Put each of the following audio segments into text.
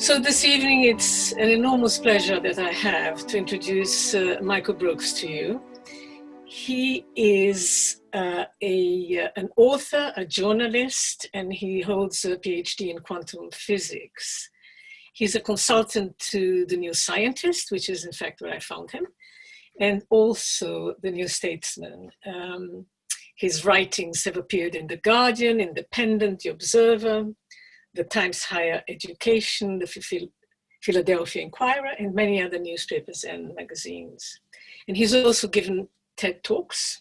So this evening, it's an enormous pleasure that I have to introduce Michael Brooks to you. He is an author, a journalist, and he holds a PhD in quantum physics. He's a consultant to The New Scientist, which is in fact where I found him, and also The New Statesman. His writings have appeared in The Guardian, Independent, The Observer, the Times Higher Education, the Philadelphia Inquirer, and many other newspapers and magazines. And he's also given TED Talks,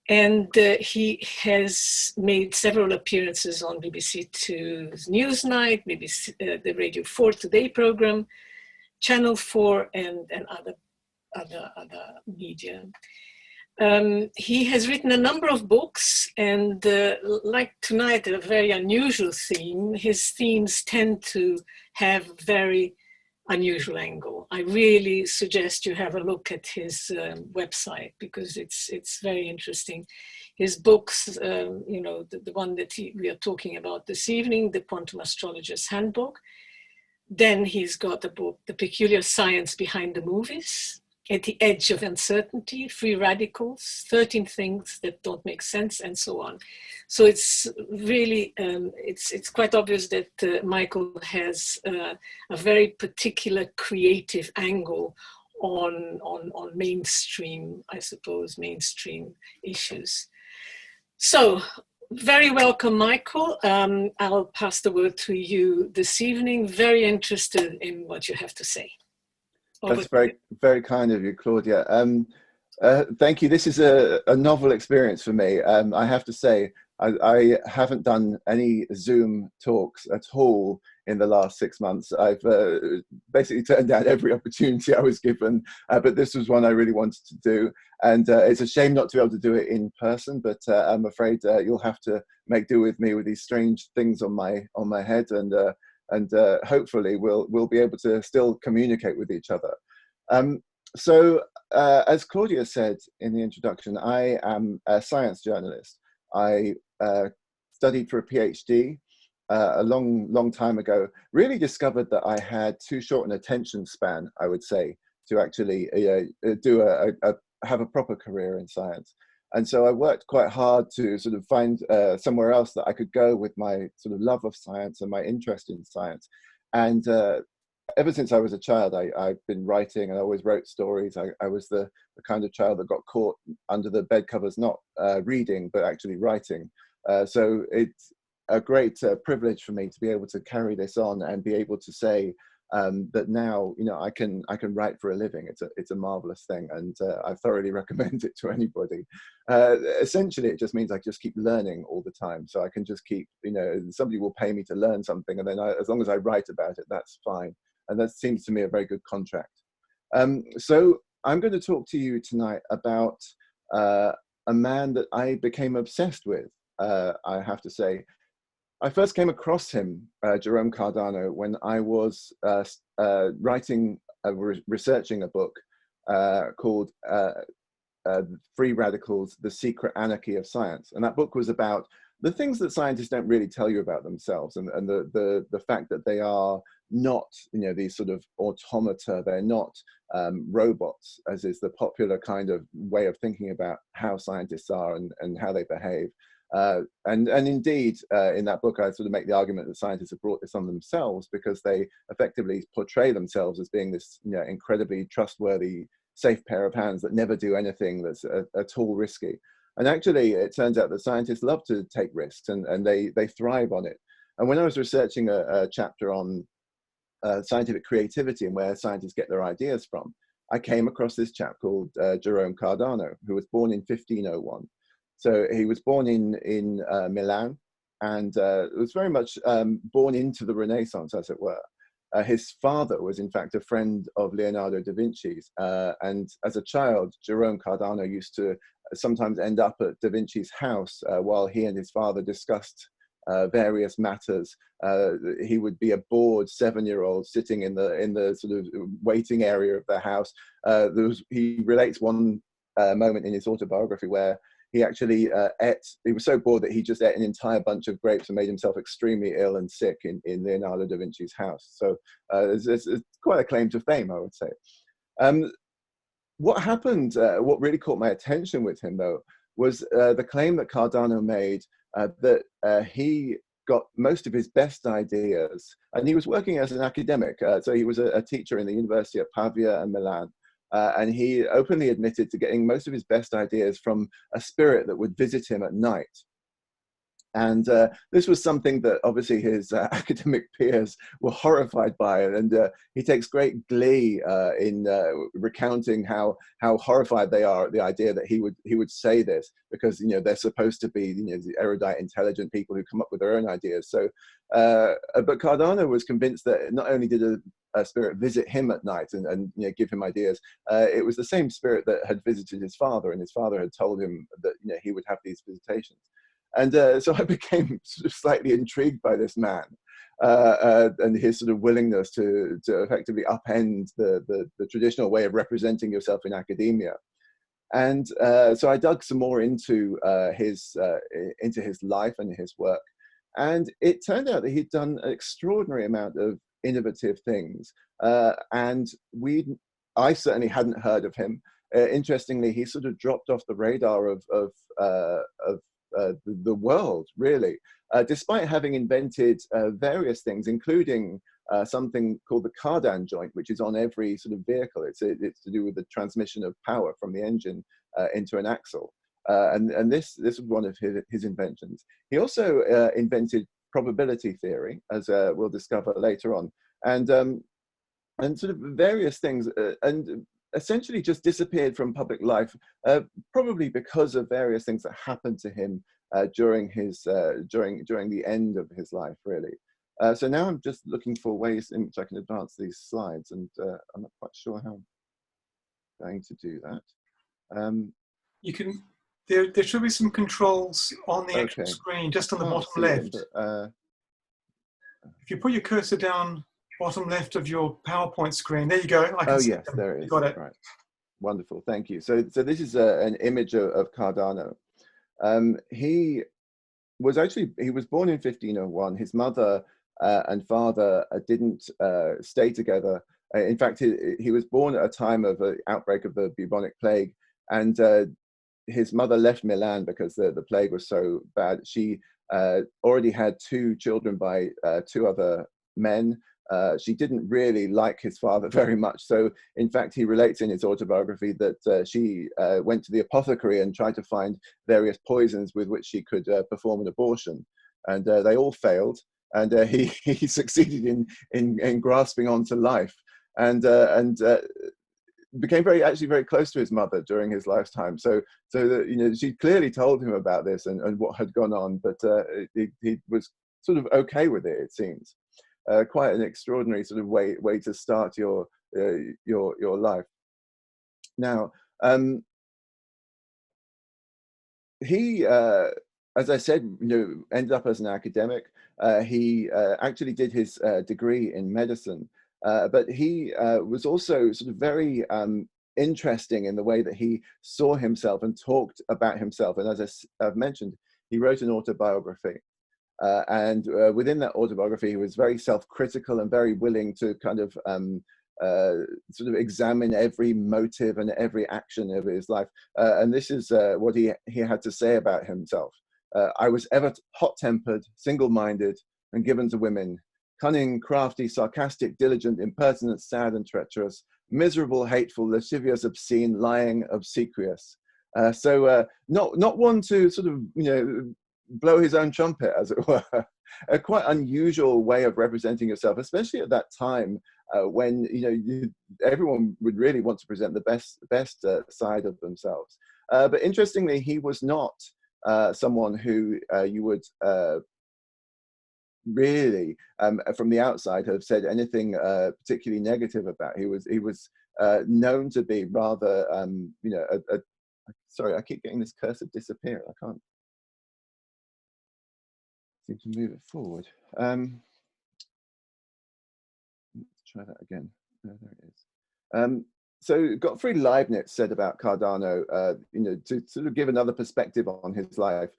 and he has made several appearances on BBC Two's Newsnight, BBC, the Radio 4 Today program, Channel 4, and other media. He has written a number of books, and like tonight, a very unusual theme. His themes tend to have very unusual angle. I really suggest you have a look at his website because it's very interesting. His books, the one that we are talking about this evening, The Quantum Astrologer's Handbook. Then he's got a book, The Peculiar Science Behind the Movies, At the Edge of Uncertainty, Free Radicals, 13 Things That Don't Make Sense, and so on. So it's really, it's quite obvious that Michael has a very particular creative angle on mainstream, I suppose, mainstream issues. So, very welcome, Michael. I'll pass the word to you this evening. Very interested in what you have to say. That's very, very kind of you, Claudia. Thank you. This is a novel experience for me. I have to say, I haven't done any Zoom talks at all in the last 6 months. I've basically turned down every opportunity I was given, but this was one I really wanted to do. And it's a shame not to be able to do it in person, but I'm afraid you'll have to make do with me with these strange things on my head, and hopefully we'll be able to still communicate with each other. So as Claudia said in the introduction, I am a science journalist. I studied for a PhD a long time ago, really discovered that I had too short an attention span, I would say, to actually have a proper career in science. And so I worked quite hard to sort of find somewhere else that I could go with my sort of love of science and my interest in science. And ever since I was a child, I've been writing, and I always wrote stories. I was the kind of child that got caught under the bed covers, not reading, but actually writing. So it's a great privilege for me to be able to carry this on and be able to say that now, I can write for a living. It's a marvelous thing, and I thoroughly recommend it to anybody. Essentially, it just means I just keep learning all the time. So I can just keep, somebody will pay me to learn something, and then as long as I write about it, that's fine. And that seems to me a very good contract. So I'm going to talk to you tonight about a man that I became obsessed with, I have to say. I first came across him, Jerome Cardano, when I was researching a book called Free Radicals, The Secret Anarchy of Science. And that book was about the things that scientists don't really tell you about themselves, and the fact that they are not, these sort of automata, they're not robots, as is the popular kind of way of thinking about how scientists are and how they behave. And indeed, in that book, I sort of make the argument that scientists have brought this on themselves because they effectively portray themselves as being this, incredibly trustworthy, safe pair of hands that never do anything that's at all risky. And actually, it turns out that scientists love to take risks, and they thrive on it. And when I was researching a chapter on scientific creativity and where scientists get their ideas from, I came across this chap called Jerome Cardano, who was born in 1501. So he was born in Milan, and was very much born into the Renaissance, as it were. His father was, in fact, a friend of Leonardo da Vinci's. And as a child, Jerome Cardano used to sometimes end up at da Vinci's house while he and his father discussed various matters. He would be a bored 7-year-old sitting in the sort of waiting area of the house. He relates one moment in his autobiography where he actually he was so bored that he just ate an entire bunch of grapes and made himself extremely ill and sick in Leonardo da Vinci's house. So it's quite a claim to fame, I would say. What happened, what really caught my attention with him, though, was the claim that Cardano made that he got most of his best ideas, and he was working as an academic. So he was a teacher in the University of Pavia and Milan. And he openly admitted to getting most of his best ideas from a spirit that would visit him at night. And this was something that obviously his academic peers were horrified by, and he takes great glee in recounting how horrified they are at the idea that he would say this, because they're supposed to be the erudite, intelligent people who come up with their own ideas. So, but Cardano was convinced that not only did a spirit visit him at night and give him ideas, it was the same spirit that had visited his father, and his father had told him that he would have these visitations. And so I became sort of slightly intrigued by this man and his sort of willingness to effectively upend the traditional way of representing yourself in academia. And so I dug some more into his life and his work. And it turned out that he'd done an extraordinary amount of innovative things. And I certainly hadn't heard of him. Interestingly, he sort of dropped off the radar of the world, really, despite having invented various things, including something called the cardan joint, which is on every sort of vehicle. It's to do with the transmission of power from the engine into an axle. And this was one of his inventions. He also invented probability theory, as we'll discover later on, and sort of various things, and essentially just disappeared from public life, probably because of various things that happened to him during during the end of his life, really. So now I'm just looking for ways in which I can advance these slides, and I'm not quite sure how I'm going to do that. You can. There should be some controls on the actual screen, just on the bottom left. Them, if you put your cursor down bottom left of your PowerPoint screen, there you go. Oh yes, there it is. You got it. Right. Wonderful, thank you. So this is an image of Cardano. He was born in 1501. His mother and father didn't stay together. In fact, he was born at a time of an outbreak of the bubonic plague, and his mother left Milan because the plague was so bad. She already had 2 children by 2 other men. She didn't really like his father very much. So in fact, he relates in his autobiography that she went to the apothecary and tried to find various poisons with which she could perform an abortion. And they all failed. And he succeeded in grasping onto life, and became actually very close to his mother during his lifetime. So that, she clearly told him about this and what had gone on, but he was sort of okay with it, it seems. Quite an extraordinary sort of way to start your life. Now, he, as I said, ended up as an academic. He actually did his degree in medicine, but he was also sort of very interesting in the way that he saw himself and talked about himself. And as I've mentioned, he wrote an autobiography. And within that autobiography, he was very self-critical and very willing to kind of sort of examine every motive and every action of his life. And this is what he had to say about himself. I was ever hot-tempered, single-minded, and given to women. Cunning, crafty, sarcastic, diligent, impertinent, sad, and treacherous. Miserable, hateful, lascivious, obscene, lying, obsequious. So not one to sort of, blow his own trumpet, as it were. A quite unusual way of representing yourself, especially at that time when everyone would really want to present the best side of themselves. But interestingly, he was not someone who you would really, from the outside, have said anything particularly negative about. He was known to be rather, sorry, I keep getting this cursor disappear. I can't seem to move it forward. Let's try that again. There it is. So Gottfried Leibniz said about Cardano, to sort of give another perspective on his life,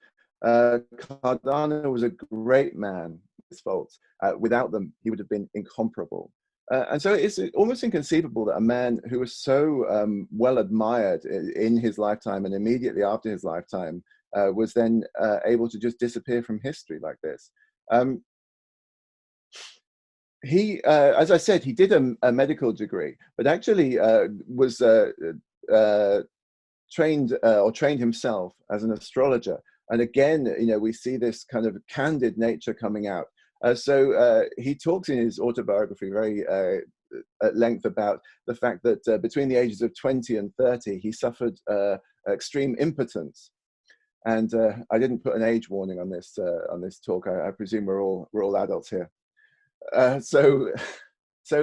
Cardano was a great man, his faults. Without them, he would have been incomparable. And so it's almost inconceivable that a man who was so well admired in his lifetime and immediately after his lifetime was then able to just disappear from history like this. He, as I said, he did a medical degree, but actually was trained himself as an astrologer. And again, we see this kind of candid nature coming out. So he talks in his autobiography very at length about the fact that between the ages of 20 and 30, he suffered extreme impotence. And I didn't put an age warning on this talk. I presume we're all adults here. So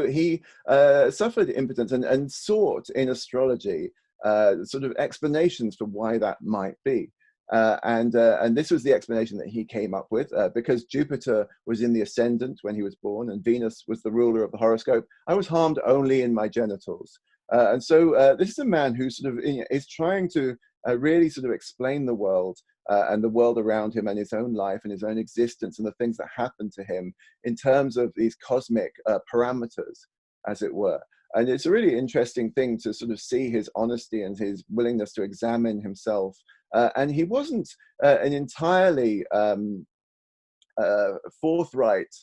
he suffered impotence and sought in astrology sort of explanations for why that might be. And this was the explanation that he came up with. Because Jupiter was in the ascendant when he was born and Venus was the ruler of the horoscope, I was harmed only in my genitals. And so this is a man who sort of is trying to really sort of explain the world and the world around him and his own life and his own existence and the things that happen to him in terms of these cosmic parameters, as it were. And it's a really interesting thing to sort of see his honesty and his willingness to examine himself. And he wasn't an entirely forthright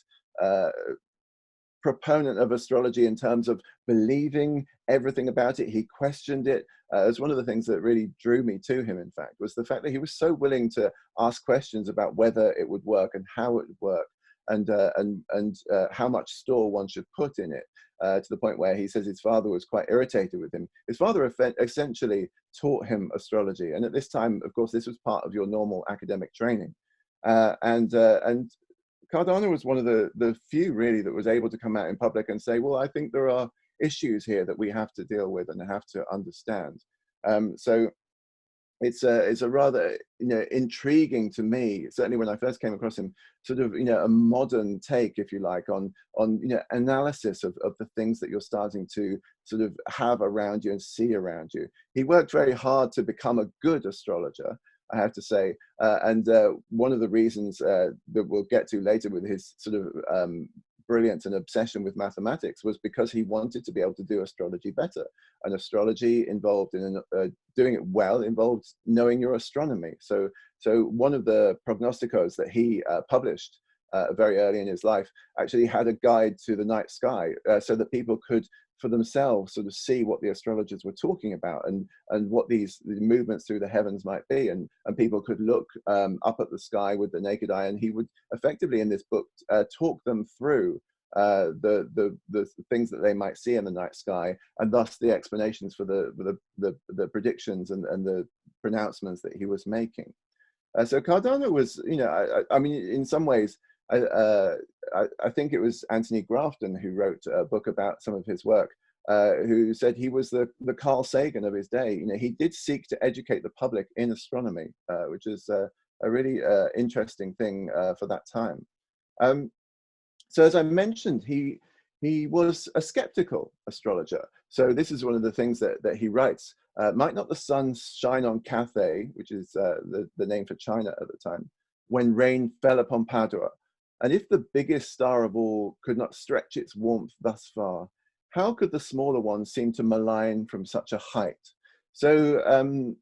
proponent of astrology in terms of believing everything about it. He questioned it. It's one of the things that really drew me to him, in fact, was the fact that he was so willing to ask questions about whether it would work and how it would work and how much store one should put in it, to the point where he says his father was quite irritated with him. His father essentially taught him astrology. And at this time, of course, this was part of your normal academic training. And Cardano was one of the few really that was able to come out in public and say, well, I think there are issues here that we have to deal with and have to understand. So it's a rather intriguing to me, certainly when I first came across him, sort of a modern take, if you like, on analysis of the things that you're starting to sort of have around you and see around you. He worked very hard to become a good astrologer, I have to say, and one of the reasons that we'll get to later with his sort of brilliance and obsession with mathematics was because he wanted to be able to do astrology better. And astrology involved in doing it well involved knowing your astronomy. So one of the prognosticos that he published very early in his life actually had a guide to the night sky, so that people could for themselves sort of see what the astrologers were talking about and what the movements through the heavens might be, and people could look up at the sky with the naked eye, and he would effectively in this book talk them through the things that they might see in the night sky, and thus the explanations for the predictions and the pronouncements that he was making. So Cardano was, I mean, in some ways, I think it was Anthony Grafton who wrote a book about some of his work, who said he was the Carl Sagan of his day. He did seek to educate the public in astronomy, which is a really interesting thing for that time. So as I mentioned, he was a skeptical astrologer. So this is one of the things that he writes. Might not the sun shine on Cathay, which is the name for China at the time, when rain fell upon Padua? And if the biggest star of all could not stretch its warmth thus far, how could the smaller ones seem to malign from such a height? So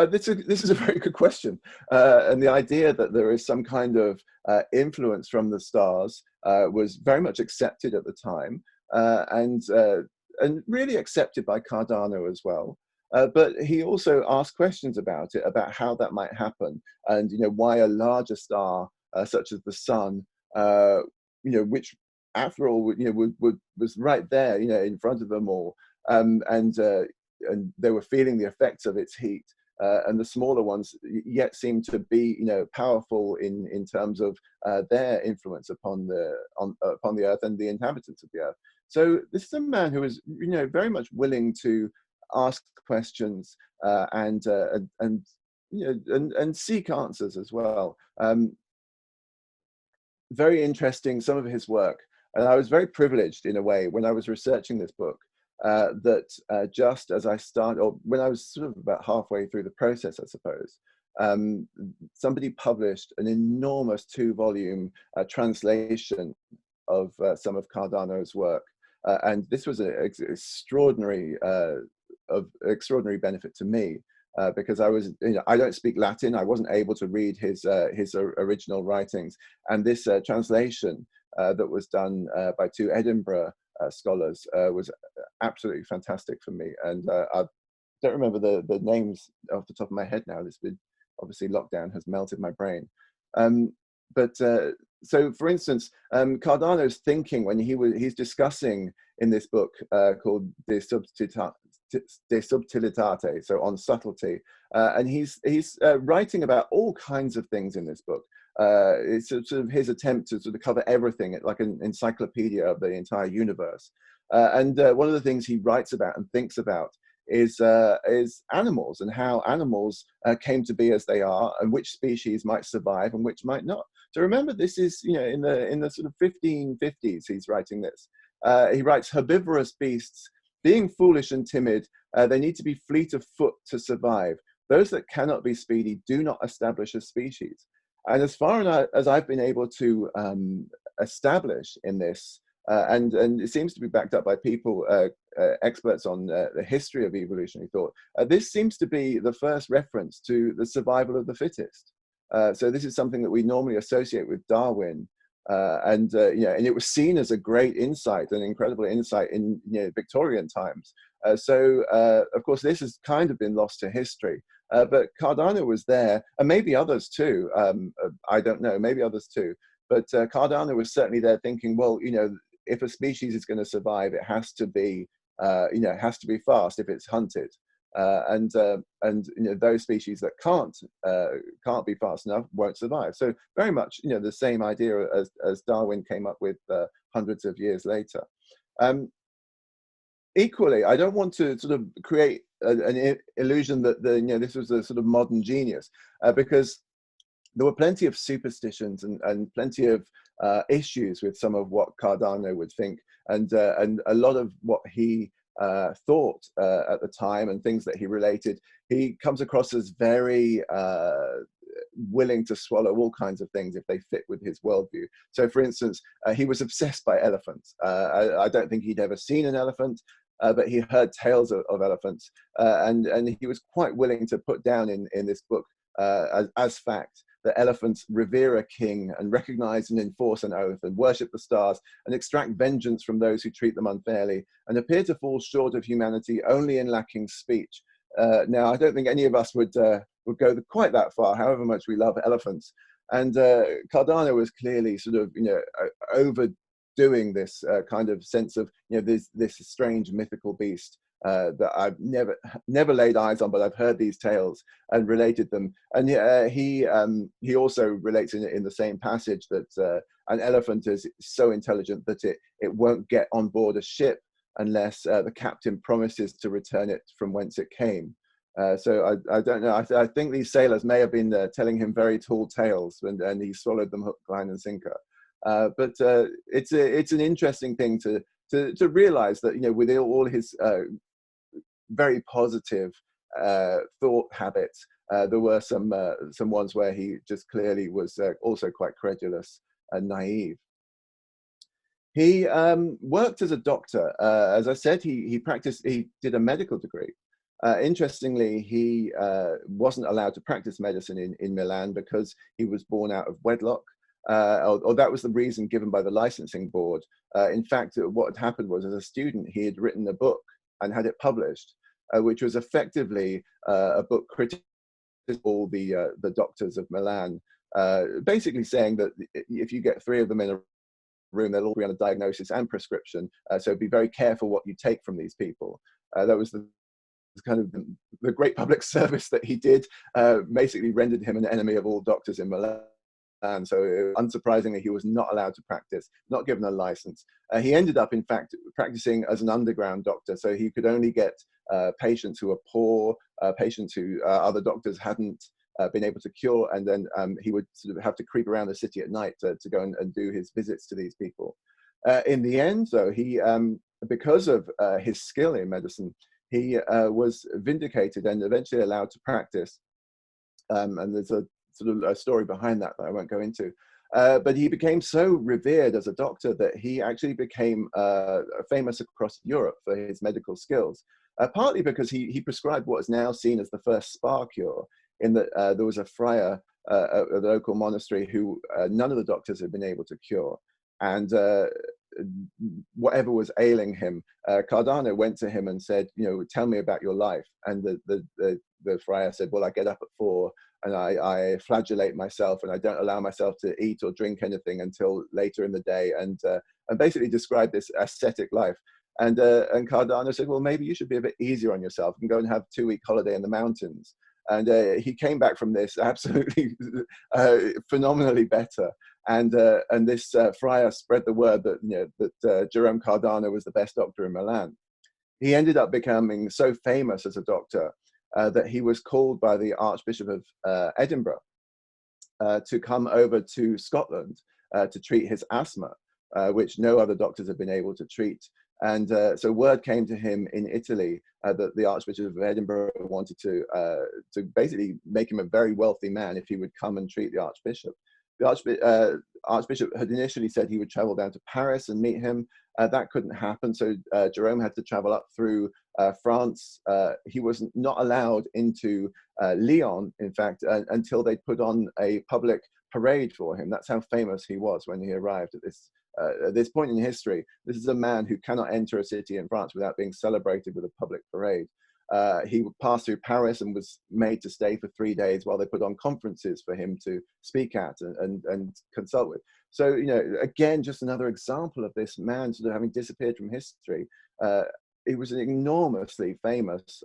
this is a very good question. And the idea that there is some kind of influence from the stars was very much accepted at the time, and really accepted by Cardano as well. But he also asked questions about it, about how that might happen, and why a larger star such as the sun, which after all was right there, in front of them all, and they were feeling the effects of its heat. And the smaller ones yet seem to be, powerful in terms of their influence upon the earth and the inhabitants of the earth. So this is a man who is, very much willing to ask questions and seek answers as well. Very interesting, some of his work. And I was very privileged in a way when I was researching this book that just as I started, or when I was sort of about halfway through the process, I suppose, somebody published an enormous 2-volume translation of some of Cardano's work. And this was an extraordinary benefit to me, because I was, I don't speak Latin. I wasn't able to read his original writings, and this translation that was done by 2 Edinburgh scholars was absolutely fantastic for me. And I don't remember the names off the top of my head now. This been, obviously lockdown has melted my brain. So for instance, Cardano's thinking when he's discussing in this book called De Subtilitate, so on subtlety, and he's writing about all kinds of things in this book. It's sort of his attempt to sort of cover everything, like an encyclopedia of the entire universe. And one of the things he writes about and thinks about is animals, and how animals came to be as they are, and which species might survive and which might not. So remember, this is, in the sort of 1550s he's writing this. He writes, herbivorous beasts, being foolish and timid, they need to be fleet of foot to survive. Those that cannot be speedy do not establish a species. And as far as I've been able to establish in this, and it seems to be backed up by people, experts on the history of evolutionary thought, this seems to be the first reference to the survival of the fittest. So this is something that we normally associate with Darwin, and it was seen as a great insight, an incredible insight in Victorian times. So of course this has kind of been lost to history, but Cardano was there, and maybe others too. I don't know, maybe others too. But Cardano was certainly there thinking, well, if a species is going to survive, it has to be, it has to be fast if it's hunted. And those species that can't be fast enough won't survive. So very much the same idea as Darwin came up with hundreds of years later. Equally, I don't want to sort of create an illusion that this was a sort of modern genius, because there were plenty of superstitions and plenty of issues with some of what Cardano would think, and a lot of what he thought at the time and things that he related, he comes across as very willing to swallow all kinds of things if they fit with his worldview. So for instance, he was obsessed by elephants. I don't think he'd ever seen an elephant, but he heard tales of elephants, and he was quite willing to put down in this book as fact that elephants revere a king and recognize and enforce an oath and worship the stars and extract vengeance from those who treat them unfairly and appear to fall short of humanity only in lacking speech. Now, I don't think any of us would go quite that far, however much we love elephants. And Cardano was clearly sort of, overdoing this kind of sense of, this strange mythical beast that I've never laid eyes on, but I've heard these tales and related them. And he also relates in the same passage that an elephant is so intelligent that it won't get on board a ship unless the captain promises to return it from whence it came. So I don't know. I think these sailors may have been telling him very tall tales, and he swallowed them hook, line, and sinker. But it's an interesting thing to realize that with all his very positive thought habits, there were some ones where he just clearly was also quite credulous and naive. He worked as a doctor. As I said, he did a medical degree. Interestingly, he wasn't allowed to practice medicine in Milan because he was born out of wedlock, or that was the reason given by the licensing board. In fact, what had happened was, as a student, he had written a book and had it published, which was effectively a book criticizing all the doctors of Milan, basically saying that if you get 3 of them in a room, they'll all be on a diagnosis and prescription, so be very careful what you take from these people. That was kind of the great public service that he did, basically rendered him an enemy of all doctors in Milan. And so unsurprisingly, he was not allowed to practice, not given a license. He ended up, in fact, practicing as an underground doctor. So he could only get patients who were poor, patients who other doctors hadn't been able to cure. And then he would sort of have to creep around the city at night to go and do his visits to these people. In the end, though, he because of his skill in medicine, he was vindicated and eventually allowed to practice. And there's a sort of a story behind that I won't go into. But he became so revered as a doctor that he actually became famous across Europe for his medical skills, partly because he prescribed what is now seen as the first spa cure, in that there was a friar at the local monastery who none of the doctors had been able to cure. And whatever was ailing him, Cardano went to him and said, tell me about your life. And the friar said, well, I get up at 4 and I flagellate myself, and I don't allow myself to eat or drink anything until later in the day, and basically described this ascetic life. And Cardano said, well, maybe you should be a bit easier on yourself and go and have a 2-week holiday in the mountains. And he came back from this absolutely phenomenally better. And this friar spread the word that that Jerome Cardano was the best doctor in Milan. He ended up becoming so famous as a doctor that he was called by the Archbishop of Edinburgh to come over to Scotland to treat his asthma, which no other doctors have been able to treat. And so word came to him in Italy that the Archbishop of Edinburgh wanted to basically make him a very wealthy man if he would come and treat the Archbishop. The Archbishop had initially said he would travel down to Paris and meet him. That couldn't happen, so Jerome had to travel up through France. He was not allowed into Lyon, in fact, until they put on a public parade for him. That's how famous he was when he arrived at this point in history. This is a man who cannot enter a city in France without being celebrated with a public parade. He passed through Paris and was made to stay for 3 days while they put on conferences for him to speak at and consult with. So, again, just another example of this man sort of having disappeared from history. He was an enormously famous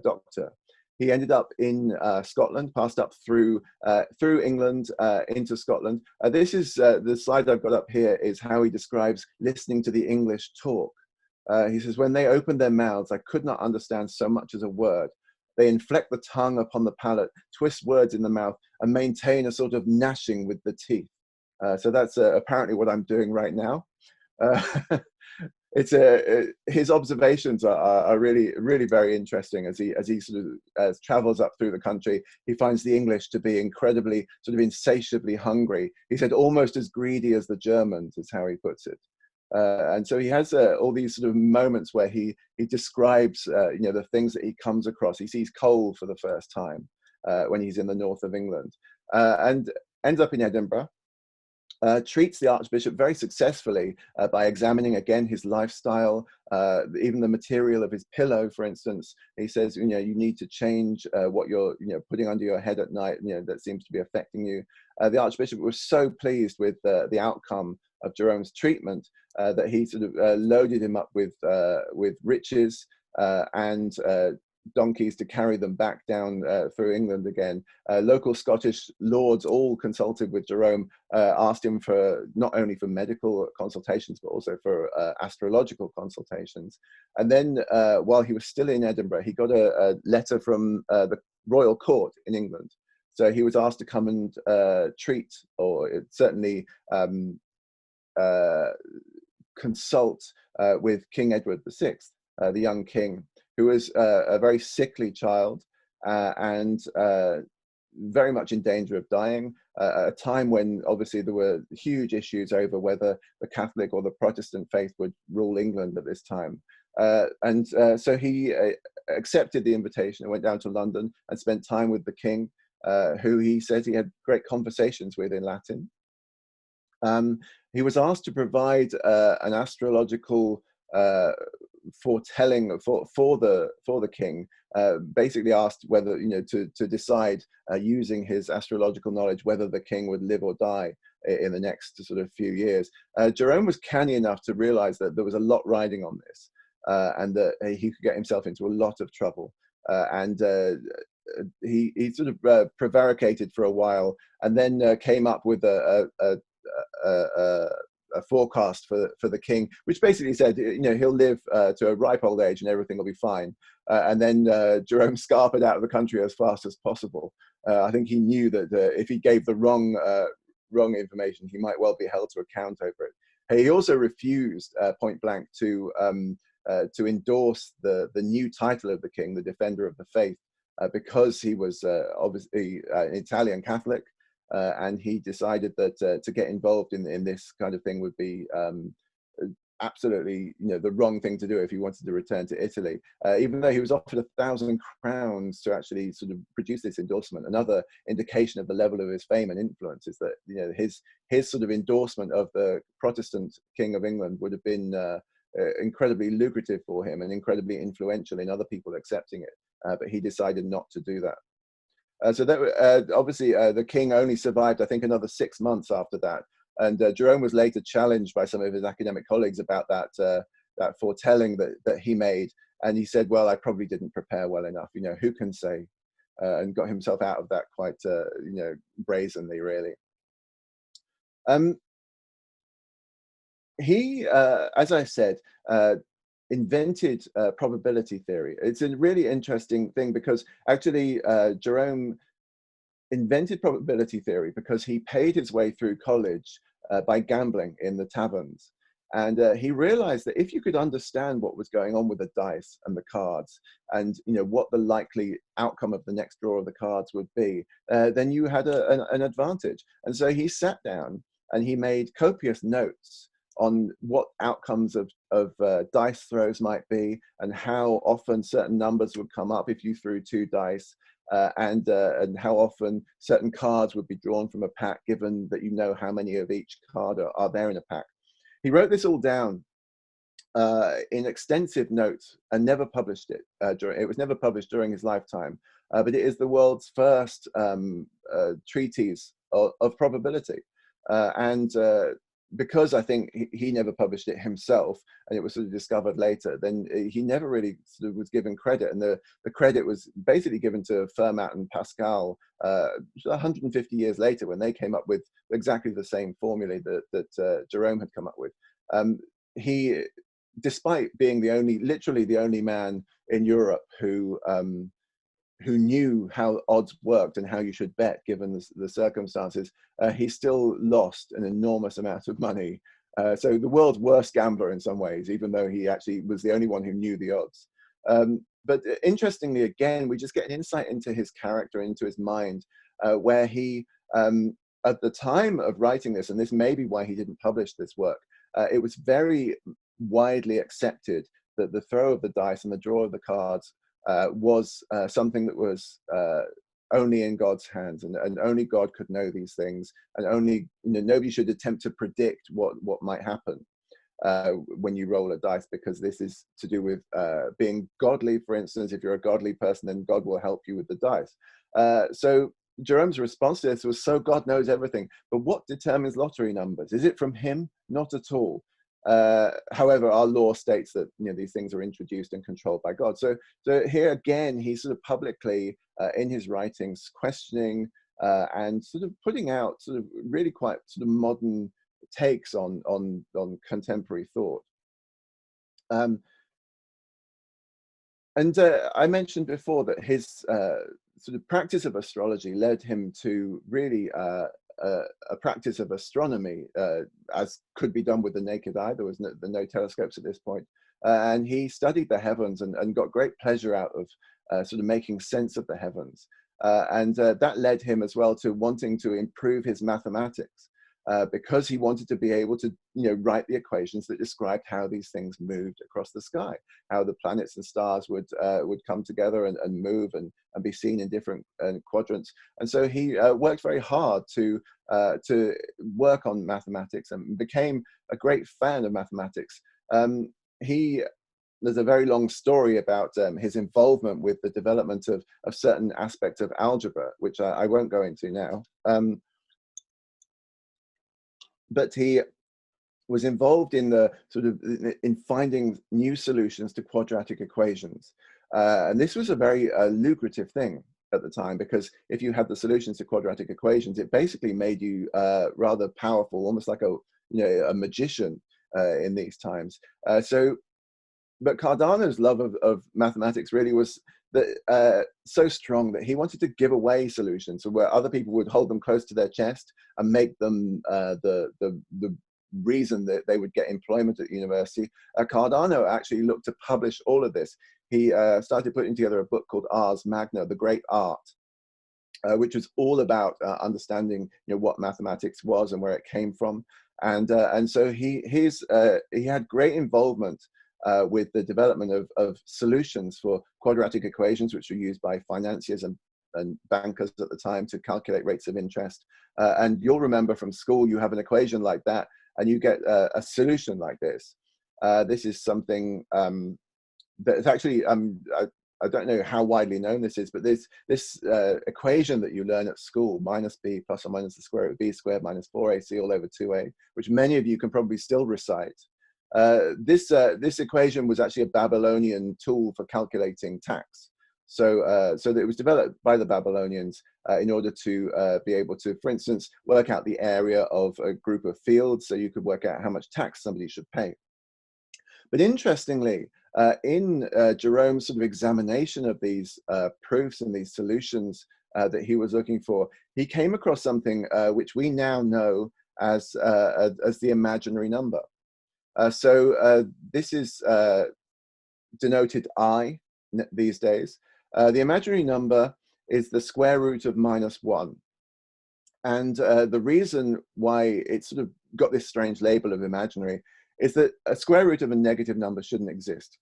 doctor. He ended up in Scotland, passed up through England into Scotland. This is the slide I've got up here is how he describes listening to the English talk. He says, when they opened their mouths, I could not understand so much as a word. They inflect the tongue upon the palate, twist words in the mouth, and maintain a sort of gnashing with the teeth. So that's apparently what I'm doing right now. His observations are really, really very interesting as he sort of travels up through the country. He finds the English to be incredibly, sort of insatiably hungry. He said almost as greedy as the Germans is how he puts it. And so he has all these sort of moments where he describes the things that he comes across. He sees coal for the first time when he's in the north of England, and ends up in Edinburgh. Treats the Archbishop very successfully by examining again his lifestyle, even the material of his pillow, for instance. He says, you need to change what you're putting under your head at night, that seems to be affecting you. The Archbishop was so pleased with the outcome of Jerome's treatment that he sort of loaded him up with riches and donkeys to carry them back down through England again. Local Scottish lords all consulted with Jerome, asked him for not only for medical consultations, but also for astrological consultations. And then while he was still in Edinburgh, he got a letter from the royal court in England. So he was asked to come and treat, or certainly consult with King Edward VI, the young king, who was a very sickly child and very much in danger of dying, at a time when obviously there were huge issues over whether the Catholic or the Protestant faith would rule England at this time. So he accepted the invitation and went down to London and spent time with the king, who he said he had great conversations with in Latin. He was asked to provide an astrological foretelling for the king, basically asked whether to decide using his astrological knowledge whether the king would live or die in the next sort of few years. Jerome was canny enough to realize that there was a lot riding on this, and that he could get himself into a lot of trouble, and he sort of prevaricated for a while, and then came up with a forecast for the king, which basically said, he'll live to a ripe old age and everything will be fine. And then Jerome scarpered out of the country as fast as possible. I think he knew that if he gave the wrong information, he might well be held to account over it. He also refused point blank to endorse the new title of the king, the Defender of the Faith, because he was obviously an Italian Catholic, and he decided that to get involved in this kind of thing would be absolutely, the wrong thing to do if he wanted to return to Italy. Even though he was offered 1,000 crowns to actually sort of produce this endorsement, another indication of the level of his fame and influence is that his sort of endorsement of the Protestant King of England would have been incredibly lucrative for him and incredibly influential in other people accepting it. But he decided not to do that. So that obviously the king only survived, I think, another 6 months after that. And Jerome was later challenged by some of his academic colleagues about that foretelling that he made. And he said, well, I probably didn't prepare well enough. Who can say? And got himself out of that quite, brazenly, really. He, as I said, invented probability theory. It's a really interesting thing because actually Jerome invented probability theory because he paid his way through college by gambling in the taverns. And he realized that if you could understand what was going on with the dice and the cards and what the likely outcome of the next draw of the cards would be, then you had an advantage. And so he sat down and he made copious notes on what outcomes of dice throws might be and how often certain numbers would come up if you threw 2 dice. And how often certain cards would be drawn from a pack, given that how many of each card are there in a pack. He wrote this all down in extensive notes and never published it. It was never published during his lifetime, but it is the world's first treatise of probability. And because I think he never published it himself and it was sort of discovered later, then he never really sort of was given credit. And the credit was basically given to Fermat and Pascal 150 years later when they came up with exactly the same formulae that Jerome had come up with. He, despite being literally the only man in Europe who knew how odds worked and how you should bet given the circumstances, he still lost an enormous amount of money. So the world's worst gambler in some ways, even though he actually was the only one who knew the odds. But interestingly, again, we just get an insight into his character, into his mind, where he, at the time of writing this, and this may be why he didn't publish this work, it was very widely accepted that the throw of the dice and the draw of the cards was something that was only in God's hands, and only God could know these things, and only nobody should attempt to predict what might happen when you roll a dice, because this is to do with being godly. For instance, if you're a godly person, then God will help you with the dice. So Jerome's response to this was, so God knows everything, but what determines lottery numbers? Is it from him? Not at all. However, our law states that these things are introduced and controlled by God. So here again, he's sort of publicly in his writings questioning and sort of putting out sort of really quite sort of modern takes on contemporary thought. And I mentioned before that his sort of practice of astrology led him to really a practice of astronomy, as could be done with the naked eye. There was no telescopes at this point. And he studied the heavens and got great pleasure out of sort of making sense of the heavens. And that led him as well to wanting to improve his mathematics, because he wanted to be able to write the equations that described how these things moved across the sky, how the planets and stars would come together and move and be seen in different quadrants. And so he worked very hard to work on mathematics and became a great fan of mathematics. There's a very long story about his involvement with the development of certain aspects of algebra, which I won't go into now. But he was involved in in finding new solutions to quadratic equations. And this was a very lucrative thing at the time, because if you had the solutions to quadratic equations, it basically made you rather powerful, almost like a magician in these times. But Cardano's love of mathematics really was so strong that he wanted to give away solutions, so where other people would hold them close to their chest and make them the reason that they would get employment at university. Cardano actually looked to publish all of this. He started putting together a book called Ars Magna, The Great Art, which was all about understanding, what mathematics was and where it came from. And so he had great involvement with the development of solutions for quadratic equations, which were used by financiers and bankers at the time to calculate rates of interest. And you'll remember from school, you have an equation like that, and you get a solution like this. This is something that's actually, I don't know how widely known this is, but this equation that you learn at school, minus b plus or minus the square root of b squared minus 4ac all over 2a, which many of you can probably still recite. This equation was actually a Babylonian tool for calculating tax. So that it was developed by the Babylonians in order to be able to, for instance, work out the area of a group of fields, so you could work out how much tax somebody should pay. But interestingly, in Jerome's sort of examination of these proofs and these solutions that he was looking for, he came across something which we now know as the imaginary number. So this is denoted I these days. The imaginary number is the square root of -1. And the reason why it sort of got this strange label of imaginary is that a square root of a negative number shouldn't exist.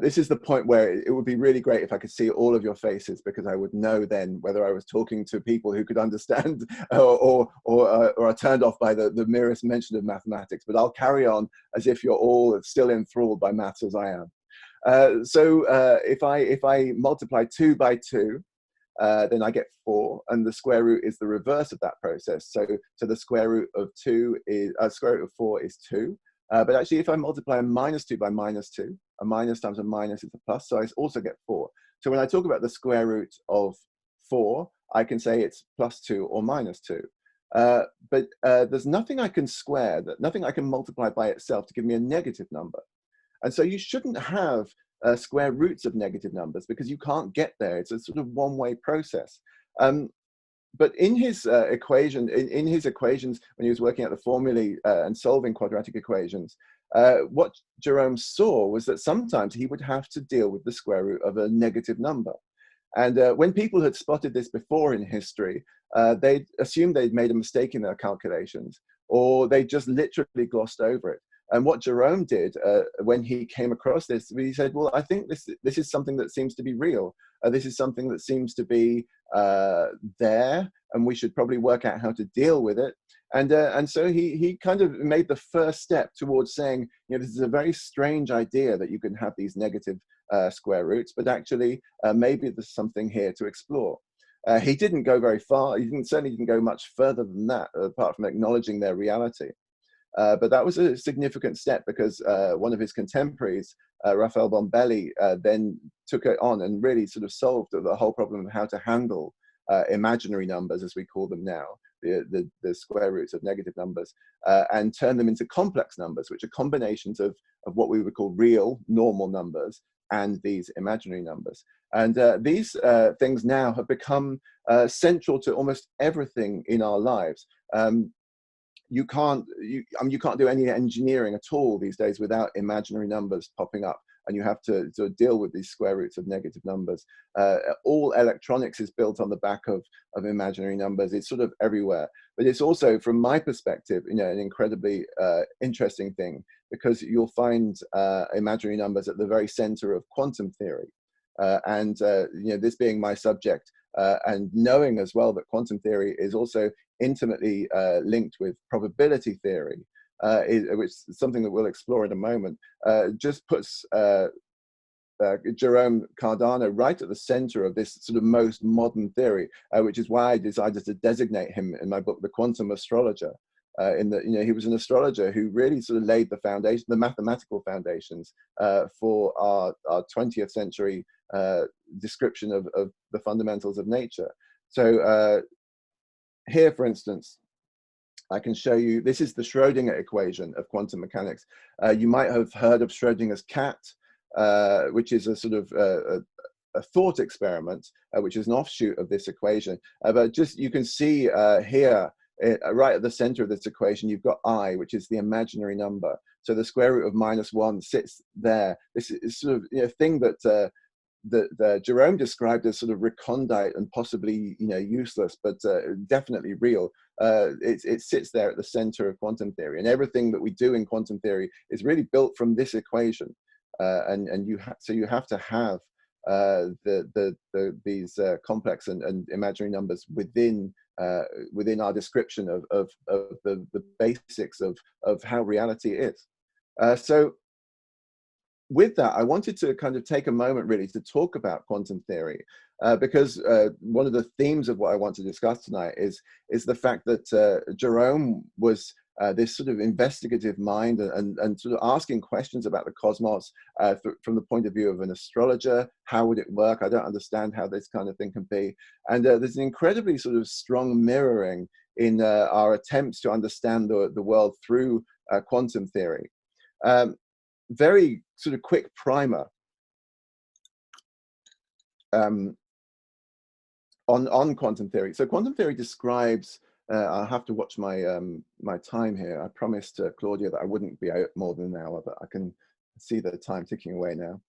This is the point where it would be really great if I could see all of your faces, because I would know then whether I was talking to people who could understand or are turned off by the merest mention of mathematics. But I'll carry on as if you're all still enthralled by maths as I am. So if I multiply 2 by 2, then I get 4, and the square root is the reverse of that process. So the square root of 2 is square root of 4 is 2. But actually, if I multiply a -2 by -2, a minus times a minus is a plus, so I also get 4. So when I talk about the square root of 4, I can say it's +2 or -2. But there's nothing I can square, nothing I can multiply by itself to give me a negative number. And so you shouldn't have square roots of negative numbers, because you can't get there. It's a sort of one-way process. But in his in his equations, when he was working out the formulae and solving quadratic equations, what Jerome saw was that sometimes he would have to deal with the square root of a negative number. And when people had spotted this before in history, they assumed they'd made a mistake in their calculations, or they just literally glossed over it. And what Jerome did when he came across this, he said, well, I think this is something that seems to be real. This is something that seems to be there, and we should probably work out how to deal with it. And so he kind of made the first step towards saying, this is a very strange idea that you can have these negative square roots, but actually maybe there's something here to explore. He didn't go very far. He certainly didn't go much further than that, apart from acknowledging their reality. But that was a significant step, because one of his contemporaries, Raphael Bombelli, then took it on and really sort of solved the whole problem of how to handle imaginary numbers, as we call them now, the square roots of negative numbers, and turn them into complex numbers, which are combinations of what we would call real, normal numbers and these imaginary numbers. And these things now have become central to almost everything in our lives. You can't do any engineering at all these days without imaginary numbers popping up, and you have to sort of deal with these square roots of negative numbers. All electronics is built on the back of imaginary numbers. It's sort of everywhere, but it's also, from my perspective, an incredibly interesting thing, because you'll find imaginary numbers at the very center of quantum theory, and this being my subject, and knowing as well that quantum theory is also intimately linked with probability theory, which is something that we'll explore in a moment, just puts Jerome Cardano right at the center of this sort of most modern theory, which is why I decided to designate him in my book, The Quantum Astrologer. In that, he was an astrologer who really sort of laid the foundation, the mathematical foundations for our 20th century description of the fundamentals of nature. So here, for instance, I can show you, this is the Schrödinger equation of quantum mechanics. You might have heard of Schrödinger's cat, which is a sort of a thought experiment, which is an offshoot of this equation. But just, you can see here, right at the center of this equation, you've got I, which is the imaginary number. So the square root of -1 sits there. This is sort of, you know, thing that that Jerome described as sort of recondite and possibly, you know, useless, but definitely real. It sits there at the center of quantum theory, and everything that we do in quantum theory is really built from this equation. And so you have to have these complex and imaginary numbers within our description of the basics of how reality is. So with that, I wanted to kind of take a moment really to talk about quantum theory, because one of the themes of what I want to discuss tonight is the fact that Jerome was this sort of investigative mind and sort of asking questions about the cosmos from the point of view of an astrologer. How would it work? I don't understand how this kind of thing can be. And there's an incredibly sort of strong mirroring in our attempts to understand the world through quantum theory. Very sort of quick primer on quantum theory. So quantum theory describes, I'll have to watch my my time here. I promised Claudia that I wouldn't be out more than an hour, but I can see the time ticking away now.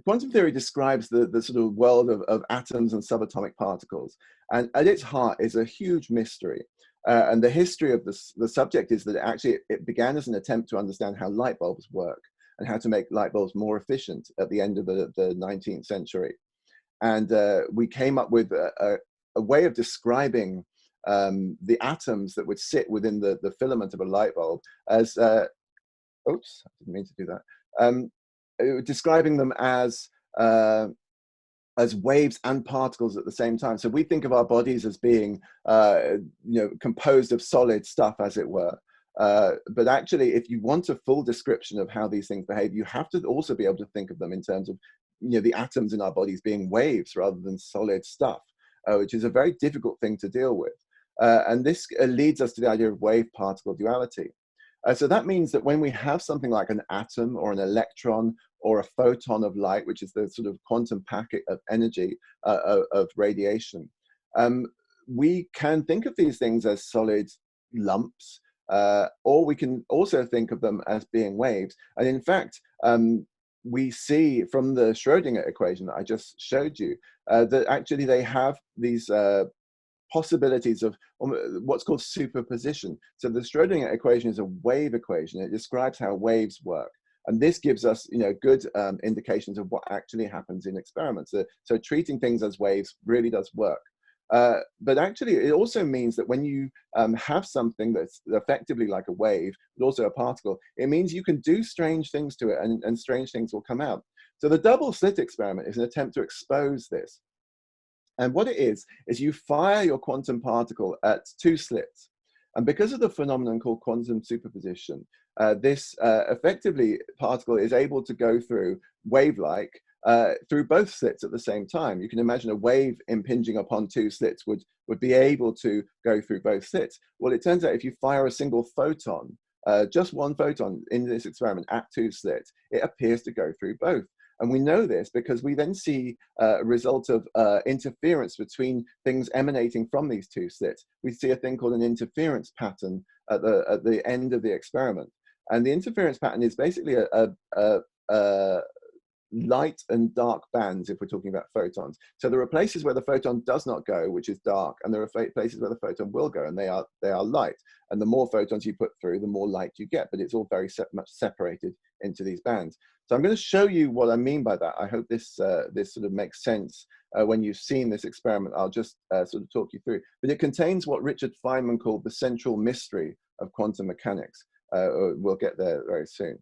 Quantum theory describes the sort of world of atoms and subatomic particles, and at its heart is a huge mystery. And the history of the subject is that it began as an attempt to understand how light bulbs work and how to make light bulbs more efficient at the end of the 19th century. And we came up with a way of describing the atoms that would sit within the filament of a light bulb as, oops, I didn't mean to do that. Describing them as waves and particles at the same time. So we think of our bodies as being, you know, composed of solid stuff, as it were. But actually, if you want a full description of how these things behave, you have to also be able to think of them in terms of, you know, the atoms in our bodies being waves rather than solid stuff, which is a very difficult thing to deal with. And this leads us to the idea of wave-particle duality. So that means that when we have something like an atom or an electron or a photon of light, which is the sort of quantum packet of energy of radiation, we can think of these things as solid lumps, or we can also think of them as being waves. And in fact, we see from the Schrödinger equation that I just showed you that actually they have these possibilities of what's called superposition. So the Schrödinger equation is a wave equation. It describes how waves work. And this gives us, you know, good indications of what actually happens in experiments. So treating things as waves really does work. But actually, it also means that when you have something that's effectively like a wave, but also a particle, it means you can do strange things to it, and strange things will come out. So the double slit experiment is an attempt to expose this. And what it is you fire your quantum particle at two slits. And because of the phenomenon called quantum superposition, this effectively particle is able to go through wave-like through both slits at the same time. You can imagine a wave impinging upon two slits would be able to go through both slits. Well, it turns out if you fire a single photon, just one photon in this experiment at two slits, it appears to go through both. And we know this because we then see a result of interference between things emanating from these two slits. We see a thing called an interference pattern at the end of the experiment. And the interference pattern is basically a light and dark bands, if we're talking about photons. So there are places where the photon does not go, which is dark, and there are places where the photon will go, and they are light. And the more photons you put through, the more light you get, but it's all very much separated into these bands. So I'm going to show you what I mean by that. I hope this sort of makes sense when you've seen this experiment. I'll just sort of talk you through. But it contains what Richard Feynman called the central mystery of quantum mechanics. We'll get there very soon.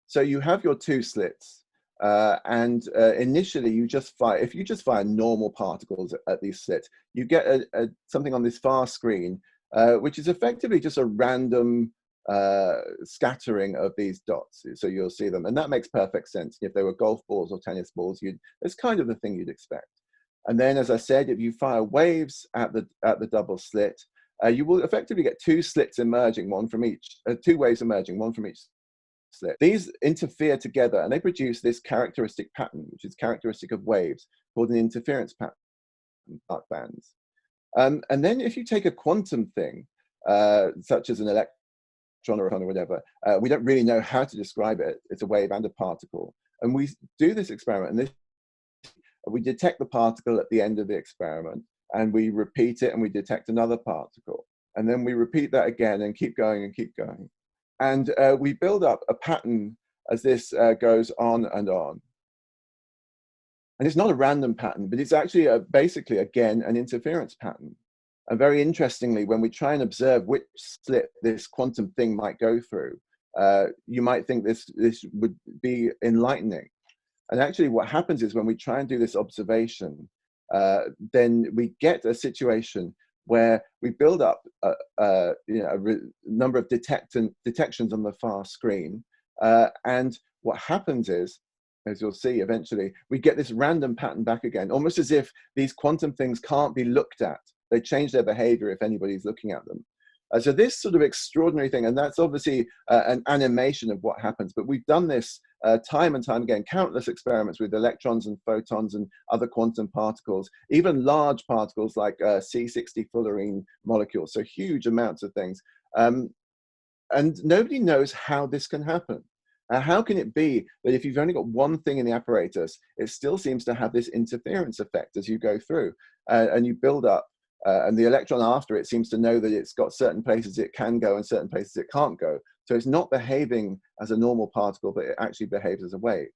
So you have your two slits, and initially you just fire, if you just fire normal particles at these slits, you get something on this far screen, which is effectively just a random scattering of these dots. So you'll see them, and that makes perfect sense. If they were golf balls or tennis balls, it's kind of the thing you'd expect. And then, as I said, if you fire waves at the double slit, you will effectively get two slits emerging, one from each, two waves emerging, one from each slit. These interfere together and they produce this characteristic pattern, which is characteristic of waves, called an interference pattern, dark bands. And then if you take a quantum thing, such as an electron or a proton or whatever, we don't really know how to describe it. It's a wave and a particle. And we do this experiment, and we detect the particle at the end of the experiment, and we repeat it, and we detect another particle. And then we repeat that again and keep going and keep going. And we build up a pattern as this goes on and on. And it's not a random pattern, but it's actually basically, again, an interference pattern. And very interestingly, when we try and observe which slit this quantum thing might go through, you might think this would be enlightening. And actually what happens is when we try and do this observation, then we get a situation where we build up a number of detections on the far screen. And what happens is, as you'll see eventually, we get this random pattern back again, almost as if these quantum things can't be looked at. They change their behavior if anybody's looking at them. So this sort of extraordinary thing, and that's obviously an animation of what happens, but we've done this time and time again, countless experiments with electrons and photons and other quantum particles, even large particles like C60 fullerene molecules, so huge amounts of things. And nobody knows how this can happen. How can it be that if you've only got one thing in the apparatus, it still seems to have this interference effect as you go through, and you build up, and the electron after it seems to know that it's got certain places it can go and certain places it can't go. So it's not behaving as a normal particle, but it actually behaves as a wave.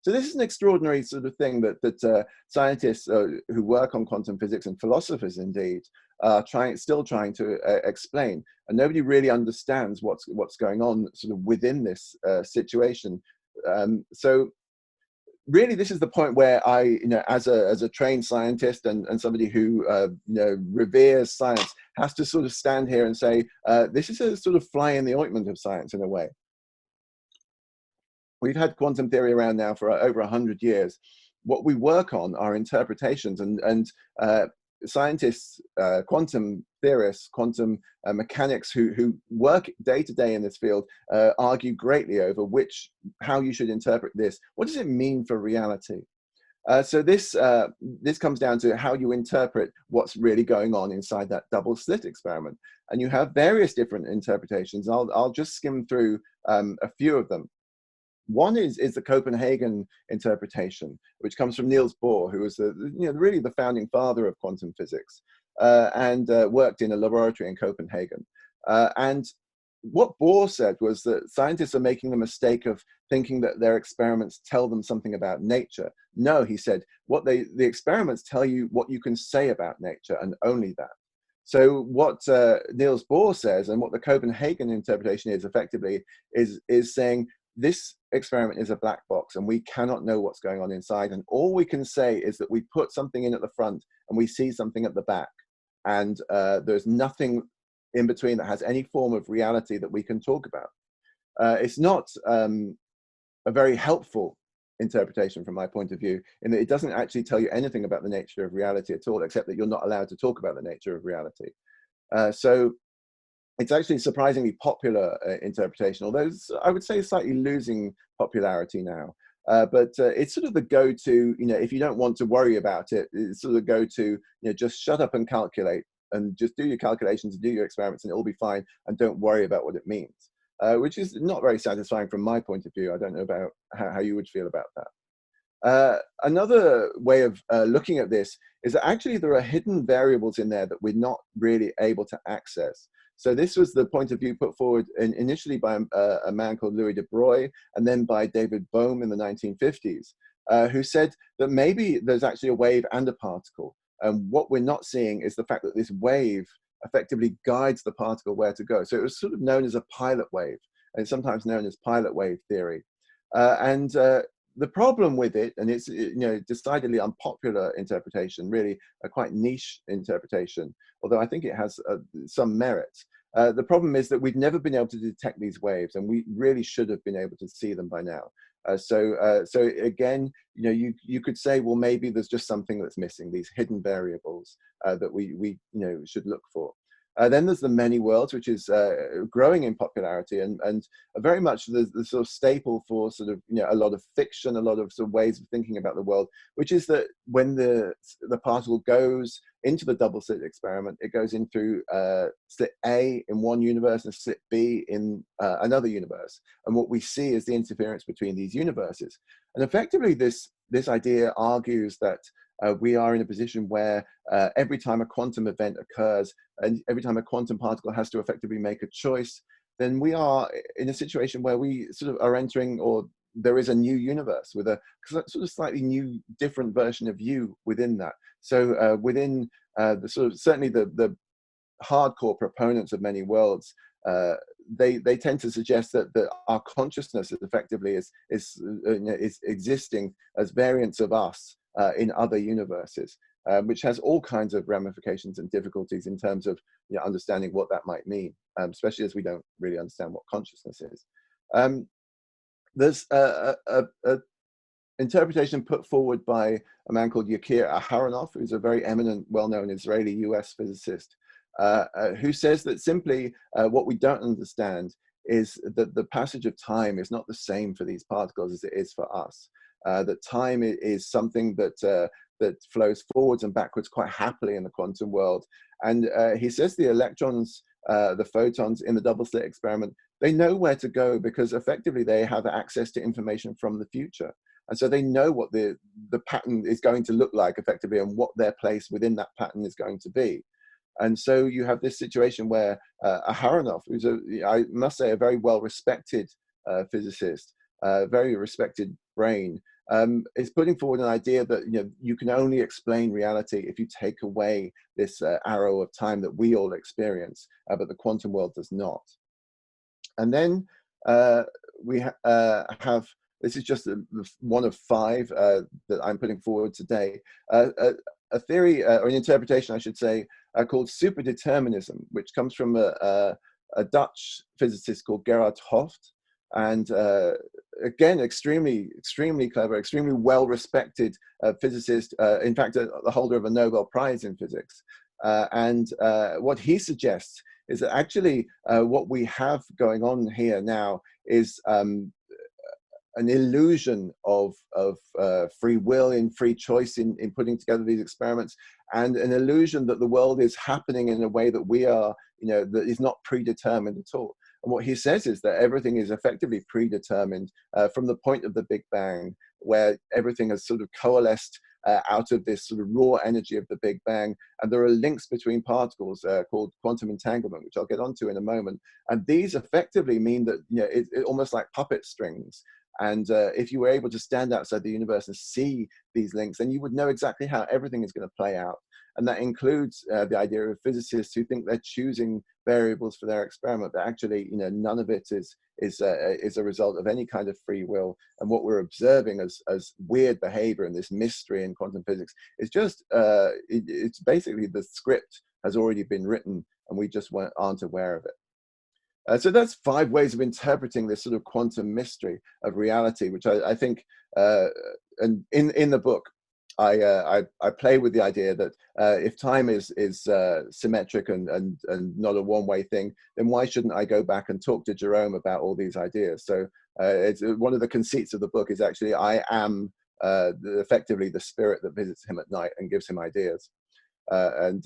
So this is an extraordinary sort of thing that scientists who work on quantum physics, and philosophers indeed, are still trying to explain. And nobody really understands what's going on sort of within this situation. So really, this is the point where I, as a trained scientist and somebody who reveres science, has to sort of stand here and say, this is a sort of fly in the ointment of science in a way. We've had quantum theory around now for over 100 years. What we work on are interpretations, and scientists, quantum theorists, quantum mechanics who work day to day in this field argue greatly over how you should interpret this. What does it mean for reality? So this comes down to how you interpret what's really going on inside that double slit experiment. And you have various different interpretations. I'll just skim through a few of them. One is the Copenhagen interpretation, which comes from Niels Bohr, who was really the founding father of quantum physics, and worked in a laboratory in Copenhagen. And what Bohr said was that scientists are making the mistake of thinking that their experiments tell them something about nature. No, he said, the experiments tell you what you can say about nature, and only that. So what Niels Bohr says, and what the Copenhagen interpretation is effectively, is saying, this experiment is a black box and we cannot know what's going on inside. And all we can say is that we put something in at the front and we see something at the back. And there's nothing in between that has any form of reality that we can talk about. It's not a very helpful interpretation from my point of view, in that it doesn't actually tell you anything about the nature of reality at all, except that you're not allowed to talk about the nature of reality. So it's actually a surprisingly popular interpretation, although I would say slightly losing popularity now. But it's sort of the go-to, if you don't want to worry about it, it's sort of the go-to, just shut up and calculate, and just do your calculations and do your experiments and it'll be fine, and don't worry about what it means, which is not very satisfying from my point of view. I don't know about how you would feel about that. Another way of looking at this is that actually there are hidden variables in there that we're not really able to access. So this was the point of view put forward initially by a man called Louis de Broglie, and then by David Bohm in the 1950s, who said that maybe there's actually a wave and a particle. And what we're not seeing is the fact that this wave effectively guides the particle where to go. So it was sort of known as a pilot wave, and it's sometimes known as pilot wave theory. The problem with it, and it's decidedly unpopular interpretation, really a quite niche interpretation, although I think it has some merit. The problem is that we've never been able to detect these waves, and we really should have been able to see them by now. So again, you could say, well, maybe there's just something that's missing, these hidden variables that we should look for. Then there's the many worlds, which is growing in popularity and very much the sort of staple for sort of, you know, a lot of fiction, a lot of sort of ways of thinking about the world, which is that when the particle goes into the double slit experiment, it goes in through slit A in one universe and slit B in another universe. And what we see is the interference between these universes. And effectively, this idea argues that we are in a position where every time a quantum event occurs, and every time a quantum particle has to effectively make a choice, then we are in a situation where we sort of are entering, or there is a new universe with a sort of slightly new, different version of you within that. So within the sort of, certainly the hardcore proponents of many worlds, they tend to suggest that our consciousness effectively is existing as variants of us in other universes, which has all kinds of ramifications and difficulties in terms of, you know, understanding what that might mean, especially as we don't really understand what consciousness is. There's a interpretation put forward by a man called Yakir Aharonov, who's a very eminent, well-known Israeli-US physicist, who says that simply what we don't understand is that the passage of time is not the same for these particles as it is for us. That time is something that flows forwards and backwards quite happily in the quantum world. And he says the electrons, the photons in the double slit experiment, they know where to go because effectively they have access to information from the future. And so they know what the pattern is going to look like effectively and what their place within that pattern is going to be. And so you have this situation where Aharonov, who's I must say, a very well-respected physicist, very respected brain, is putting forward an idea that, you know, you can only explain reality if you take away this arrow of time that we all experience, but the quantum world does not. And then we have, this is just one of five that I'm putting forward today, a theory, or an interpretation, I should say, called superdeterminism, which comes from a Dutch physicist called Gerard Hooft. And again, extremely clever, extremely well-respected physicist, in fact, the holder of a Nobel Prize in physics. And what he suggests is that actually what we have going on here now is an illusion of free will and free choice in putting together these experiments, and an illusion that the world is happening in a way that we are, you know, that is not predetermined at all. And what he says is that everything is effectively predetermined from the point of the Big Bang, where everything has sort of coalesced out of this sort of raw energy of the Big Bang. And there are links between particles called quantum entanglement, which I'll get onto in a moment. And these effectively mean that, you know, it's almost like puppet strings. And if you were able to stand outside the universe and see these links, then you would know exactly how everything is going to play out. And that includes the idea of physicists who think they're choosing variables for their experiment, but actually, you know, none of it is a result of any kind of free will. And what we're observing as weird behavior and this mystery in quantum physics is just, it's basically the script has already been written and we just aren't aware of it. So that's 5 ways of interpreting this sort of quantum mystery of reality, which I think, and in the book, I play with the idea that if time is symmetric and not a one-way thing, then why shouldn't I go back and talk to Jerome about all these ideas? So it's one of the conceits of the book is actually I am effectively the spirit that visits him at night and gives him ideas, and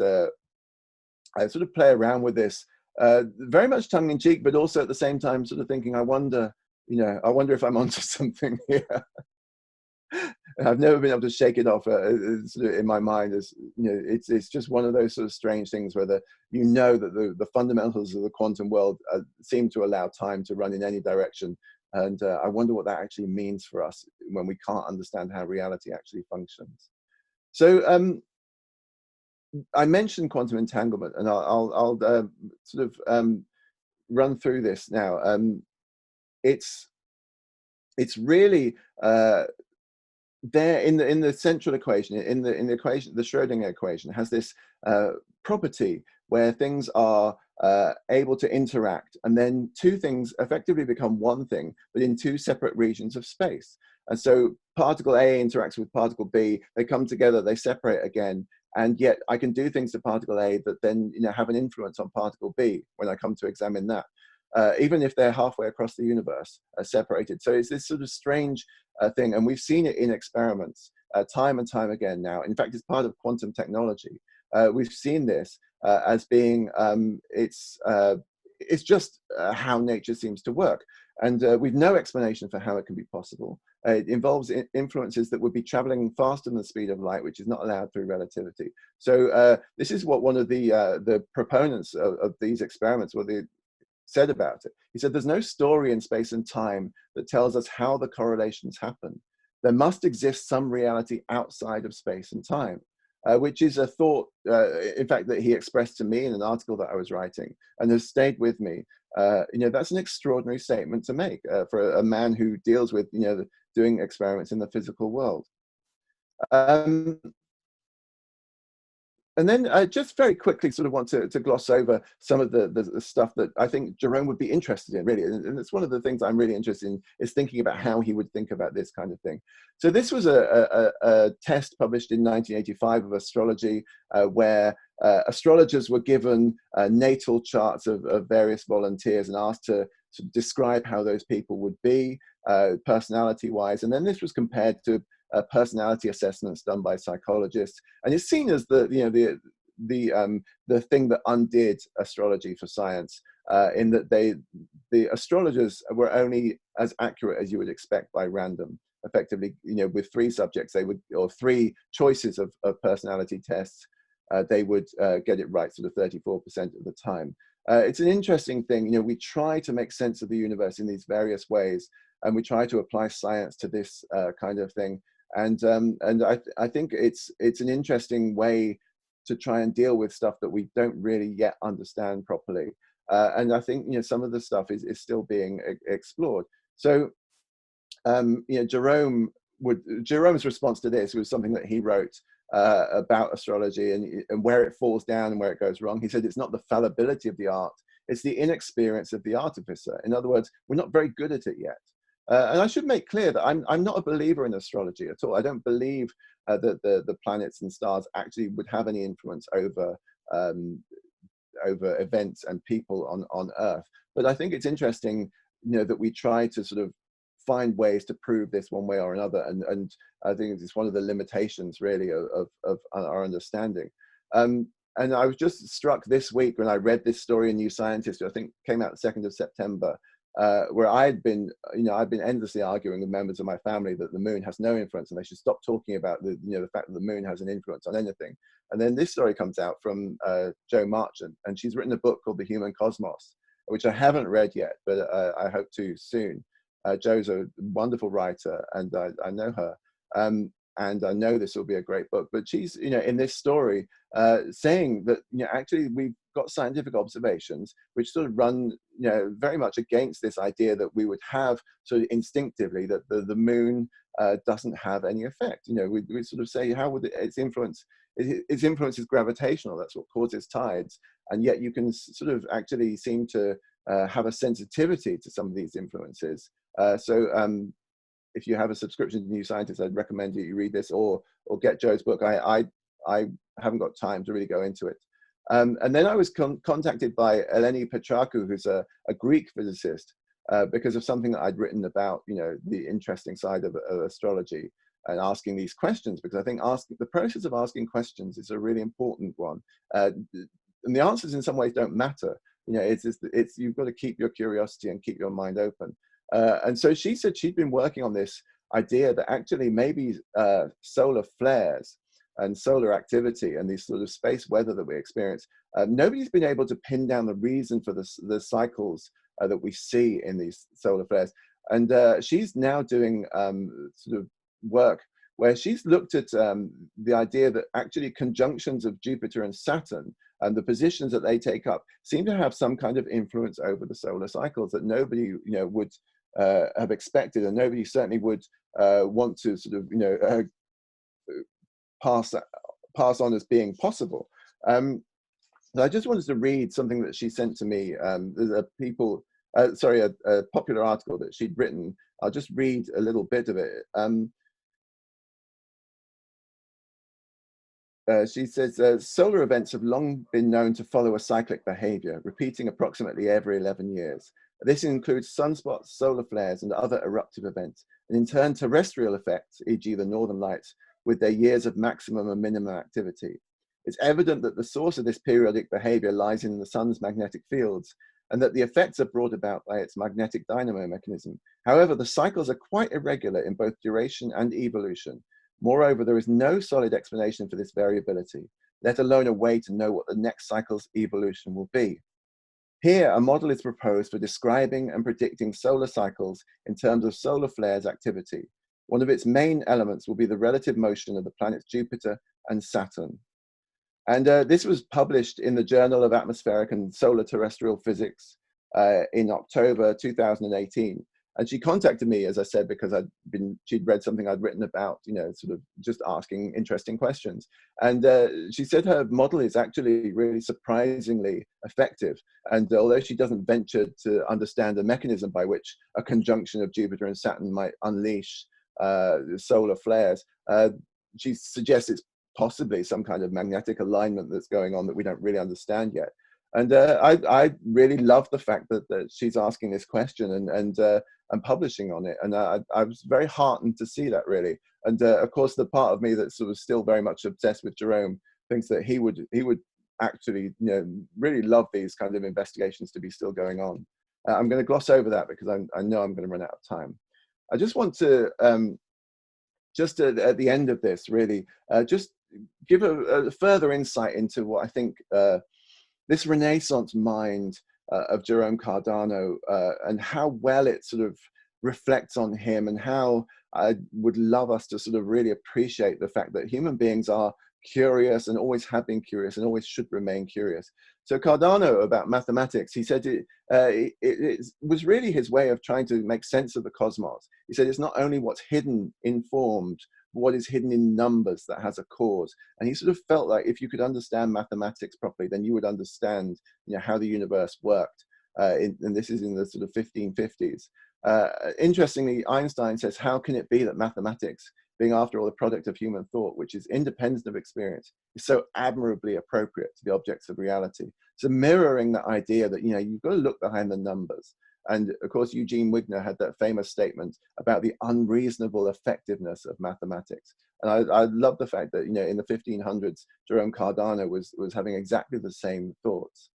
I sort of play around with this. Very much tongue-in-cheek, but also at the same time sort of thinking, I wonder if I'm onto something here. And I've never been able to shake it off sort of in my mind. As you know, it's just one of those sort of strange things where that the fundamentals of the quantum world seem to allow time to run in any direction. And I wonder what that actually means for us when we can't understand how reality actually functions. So I mentioned quantum entanglement, and I'll sort of run through this now. It's really there in the central equation, in the equation, the Schrödinger equation has this property where things are able to interact, and then 2 things effectively become one thing, but in 2 separate regions of space. And so particle A interacts with particle B, they come together, they separate again, and yet I can do things to particle A that then, you know, have an influence on particle B when I come to examine that, even if they're halfway across the universe, separated. So it's this sort of strange thing, and we've seen it in experiments time and time again now. In fact, it's part of quantum technology. We've seen this as being, it's just how nature seems to work. And we've no explanation for how it can be possible. It involves influences that would be traveling faster than the speed of light, which is not allowed through relativity. So this is what one of the proponents of these experiments, what they said about it. He said, there's no story in space and time that tells us how the correlations happen. There must exist some reality outside of space and time. Which is a thought, in fact, that he expressed to me in an article that I was writing, and has stayed with me. You know, that's an extraordinary statement to make for a man who deals with, you know, doing experiments in the physical world. And then I just very quickly sort of want to gloss over some of the stuff that I think Jerome would be interested in, really. And it's one of the things I'm really interested in, is thinking about how he would think about this kind of thing. So this was a test published in 1985 of astrology, where astrologers were given natal charts of various volunteers and asked to describe how those people would be personality-wise. And then this was compared to personality assessments done by psychologists, and it's seen as the, you know, the thing that undid astrology for science, in that the astrologers were only as accurate as you would expect by random. Effectively, you know, with 3 subjects, they would, or 3 choices of personality tests, they would get it right sort of 34% of the time. It's an interesting thing. You know, we try to make sense of the universe in these various ways, and we try to apply science to this kind of thing. And I think it's an interesting way to try and deal with stuff that we don't really yet understand properly. And I think, you know, some of the stuff is still being explored. So, you know, Jerome's response to this was something that he wrote about astrology and where it falls down and where it goes wrong. He said, it's not the fallibility of the art, it's the inexperience of the artificer. In other words, we're not very good at it yet. And I should make clear that I'm not a believer in astrology at all. I don't believe that the planets and stars actually would have any influence over over events and people on Earth. But I think it's interesting, you know, that we try to sort of find ways to prove this one way or another. And I think it's one of the limitations, really, of our understanding. And I was just struck this week when I read this story in New Scientist, I think came out the 2nd of September, where I'd been endlessly arguing with members of my family that the moon has no influence and they should stop talking about the fact that the moon has an influence on anything. And then this story comes out from Jo Marchant, and she's written a book called The Human Cosmos, which I haven't read yet, but I hope to soon. Jo's a wonderful writer, and I know her. And I know this will be a great book. But she's, you know, in this story, saying that, you know, actually we've got scientific observations which sort of run, you know, very much against this idea that we would have sort of instinctively that the moon doesn't have any effect. You know, we sort of say, how would its influence is gravitational. That's what causes tides. And yet you can sort of actually seem to have a sensitivity to some of these influences. If you have a subscription to New Scientist, I'd recommend you read this or get Jo's book. I haven't got time to really go into it. And then I was contacted by Eleni Petrakou, who's a Greek physicist, because of something that I'd written about, you know, the interesting side of astrology and asking these questions, because I think the process of asking questions is a really important one. And the answers in some ways don't matter. You know, it's you've got to keep your curiosity and keep your mind open. And so she said she'd been working on this idea that actually maybe solar flares and solar activity and these sort of space weather that we experience, nobody's been able to pin down the reason for the cycles that we see in these solar flares. And she's now doing sort of work where she's looked at the idea that actually conjunctions of Jupiter and Saturn and the positions that they take up seem to have some kind of influence over the solar cycles that nobody, you know, would have expected, and nobody certainly would want to sort of, you know, pass on as being possible. I just wanted to read something that she sent to me. There's a popular article that she'd written. I'll just read a little bit of it. She says, solar events have long been known to follow a cyclic behavior, repeating approximately every 11 years. This includes sunspots, solar flares, and other eruptive events, and in turn terrestrial effects, e.g. the northern lights, with their years of maximum and minimum activity. It's evident that the source of this periodic behavior lies in the sun's magnetic fields, and that the effects are brought about by its magnetic dynamo mechanism. However, the cycles are quite irregular in both duration and evolution. Moreover, there is no solid explanation for this variability, let alone a way to know what the next cycle's evolution will be. Here, a model is proposed for describing and predicting solar cycles in terms of solar flares activity. One of its main elements will be the relative motion of the planets Jupiter and Saturn. And this was published in the Journal of Atmospheric and Solar Terrestrial Physics in October 2018. And she contacted me, as I said, because she'd read something I'd written about, you know, sort of just asking interesting questions. And she said her model is actually really surprisingly effective. And although she doesn't venture to understand the mechanism by which a conjunction of Jupiter and Saturn might unleash solar flares, she suggests it's possibly some kind of magnetic alignment that's going on that we don't really understand yet. And I really love the fact that she's asking this question and publishing on it. And I was very heartened to see that, really. And of course, the part of me that's sort of still very much obsessed with Jerome thinks that he would actually, you know, really love these kind of investigations to be still going on. I'm going to gloss over that because I know I'm going to run out of time. I just want to, just at the end of this, really, just give a further insight into what I think this Renaissance mind of Jerome Cardano and how well it sort of reflects on him, and how I would love us to sort of really appreciate the fact that human beings are curious and always have been curious and always should remain curious. So Cardano, about mathematics, he said it was really his way of trying to make sense of the cosmos. He said it's not only what's hidden in forms, but what is hidden in numbers that has a cause. And he sort of felt like if you could understand mathematics properly, then you would understand, you know, how the universe worked. And this is in the sort of 1550s. Interestingly, Einstein says, how can it be that mathematics, being after all the product of human thought, which is independent of experience, is so admirably appropriate to the objects of reality? So mirroring that idea that, you know, you've got to look behind the numbers. And of course, Eugene Wigner had that famous statement about the unreasonable effectiveness of mathematics. And I love the fact that, you know, in the 1500s, Jerome Cardano was having exactly the same thoughts.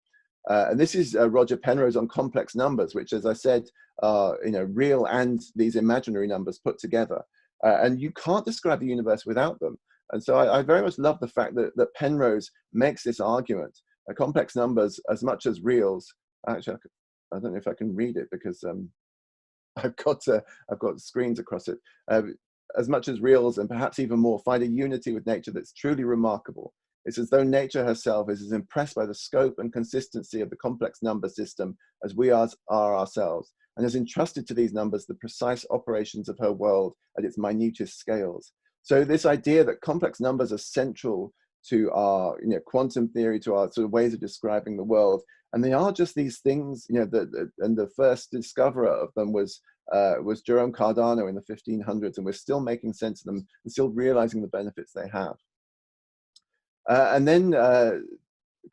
And this is Roger Penrose on complex numbers, which, as I said, are, you know, real and these imaginary numbers put together. And you can't describe the universe without them. And so I very much love the fact that Penrose makes this argument. Complex numbers, as much as reals, actually, I don't know if I can read it because I've got screens across it. As much as reals, and perhaps even more, find a unity with nature that's truly remarkable. It's as though nature herself is as impressed by the scope and consistency of the complex number system as we are ourselves, and has entrusted to these numbers the precise operations of her world at its minutest scales. So this idea that complex numbers are central to our, you know, quantum theory, to our sort of ways of describing the world, and they are just these things, you know, and the first discoverer of them was Jerome Cardano in the 1500s, and we're still making sense of them and still realizing the benefits they have. And then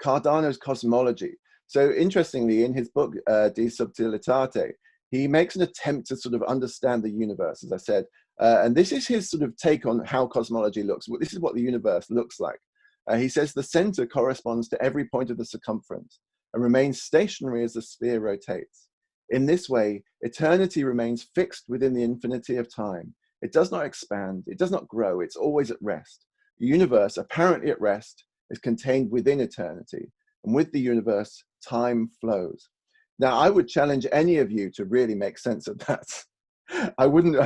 Cardano's cosmology. So interestingly, in his book, De Subtilitate, he makes an attempt to sort of understand the universe, as I said. And this is his sort of take on how cosmology looks. This is what the universe looks like. He says the center corresponds to every point of the circumference and remains stationary as the sphere rotates. In this way, eternity remains fixed within the infinity of time. It does not expand, it does not grow, it's always at rest. The universe, apparently at rest, is contained within eternity, and with the universe, time flows. Now, I would challenge any of you to really make sense of that. I wouldn't,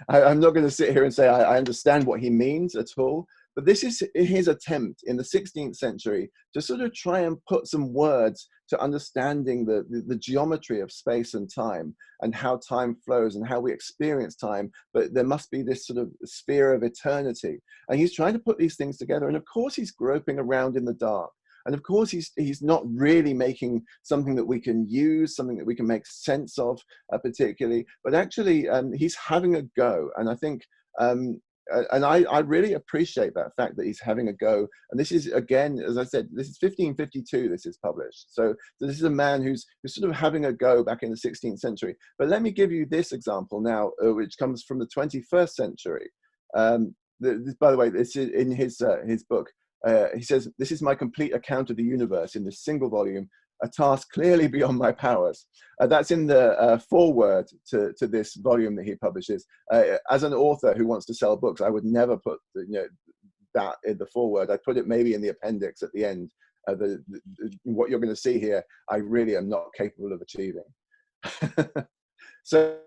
I'm not going to sit here and say I understand what he means at all, but this is his attempt in the 16th century to sort of try and put some words to understanding the geometry of space and time, and how time flows and how we experience time, but there must be this sort of sphere of eternity. And he's trying to put these things together, and of course he's groping around in the dark. And of course, he's not really making something that we can use, something that we can make sense of particularly, but actually he's having a go. And I think and I really appreciate that fact that he's having a go. And this is, again, as I said, this is 1552 this is published. So this is a man who's sort of having a go back in the 16th century. But let me give you this example now, which comes from the 21st century. By the way, this is in his book. He says, "This is my complete account of the universe in this single volume, a task clearly beyond my powers." That's in the foreword to this volume that he publishes. As an author who wants to sell books, I would never put that in the foreword. I'd put it maybe in the appendix at the end. What you're going to see here, I really am not capable of achieving. So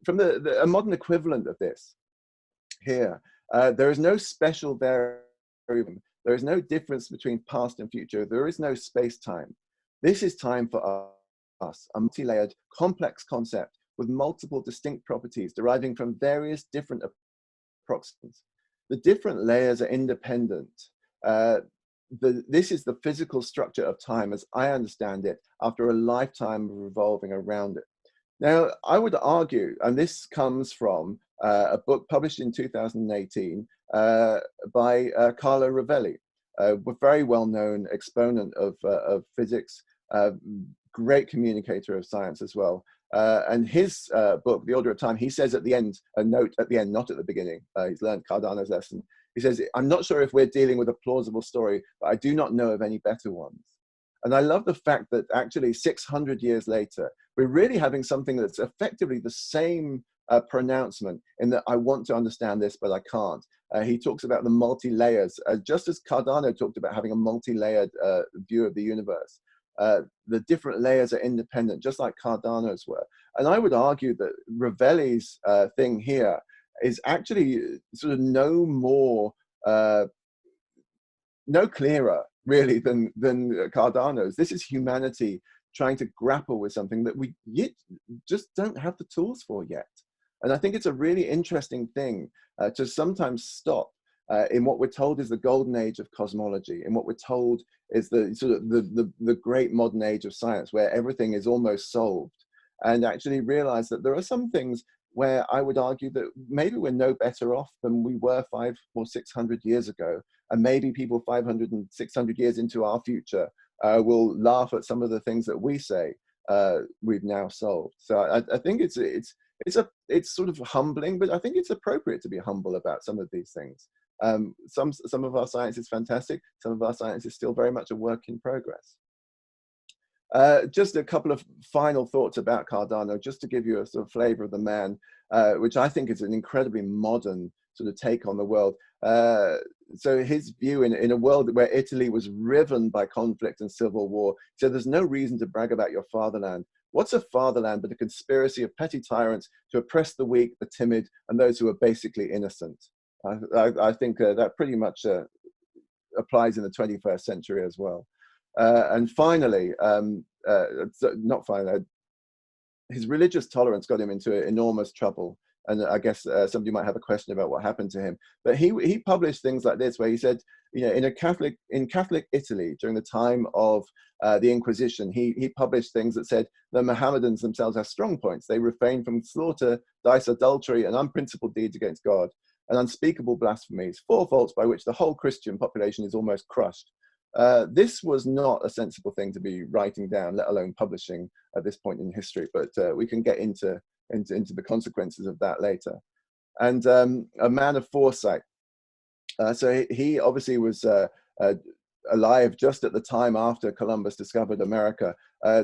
from a modern equivalent of this here, there is no special variable. There is no difference between past and future. There is no space-time. This is time for us, a multi-layered, complex concept with multiple distinct properties deriving from various different approximations. The different layers are independent. This is the physical structure of time as I understand it after a lifetime of revolving around it. Now, I would argue, and this comes from a book published in 2018 by Carlo Rovelli, a very well-known exponent of physics, great communicator of science as well. And his book, The Order of Time, he says at the end, a note at the end, not at the beginning, he's learned Cardano's lesson. He says, "I'm not sure if we're dealing with a plausible story, but I do not know of any better ones." And I love the fact that actually 600 years later, we're really having something that's effectively the same pronouncement in that I want to understand this, but I can't. He talks about the multi-layers, just as Cardano talked about having a multi-layered view of the universe. The different layers are independent, just like Cardano's were. And I would argue that Rovelli's thing here is actually sort of no clearer, really, than Cardano's. This is humanity trying to grapple with something that we just don't have the tools for yet. And I think it's a really interesting thing to sometimes stop in what we're told is the golden age of cosmology, in what we're told is the sort of the great modern age of science, where everything is almost solved, and actually realize that there are some things where I would argue that maybe we're no better off than we were 500 or 600 years ago. And maybe people 500 and 600 years into our future will laugh at some of the things that we say we've now solved. So I think it's sort of humbling, but I think it's appropriate to be humble about some of these things. Some of our science is fantastic. Some of our science is still very much a work in progress. Just a couple of final thoughts about Cardano, just to give you a sort of flavor of the man, which I think is an incredibly modern sort of take on the world. So his view in a world where Italy was riven by conflict and civil war, so there's no reason to brag about your fatherland. What's a fatherland but a conspiracy of petty tyrants to oppress the weak, the timid, and those who are basically innocent? I think that pretty much applies in the 21st century as well. And finally, not finally, his religious tolerance got him into enormous trouble. And I guess somebody might have a question about what happened to him. But he published things like this, where he said, in Catholic Italy during the time of the Inquisition, he published things that said the Mohammedans themselves have strong points. They refrain from slaughter, dice, adultery, and unprincipled deeds against God, and unspeakable blasphemies, 4 faults by which the whole Christian population is almost crushed. This was not a sensible thing to be writing down, let alone publishing at this point in history. But we can get into the consequences of that later. And a man of foresight. So he obviously was alive just at the time after Columbus discovered America.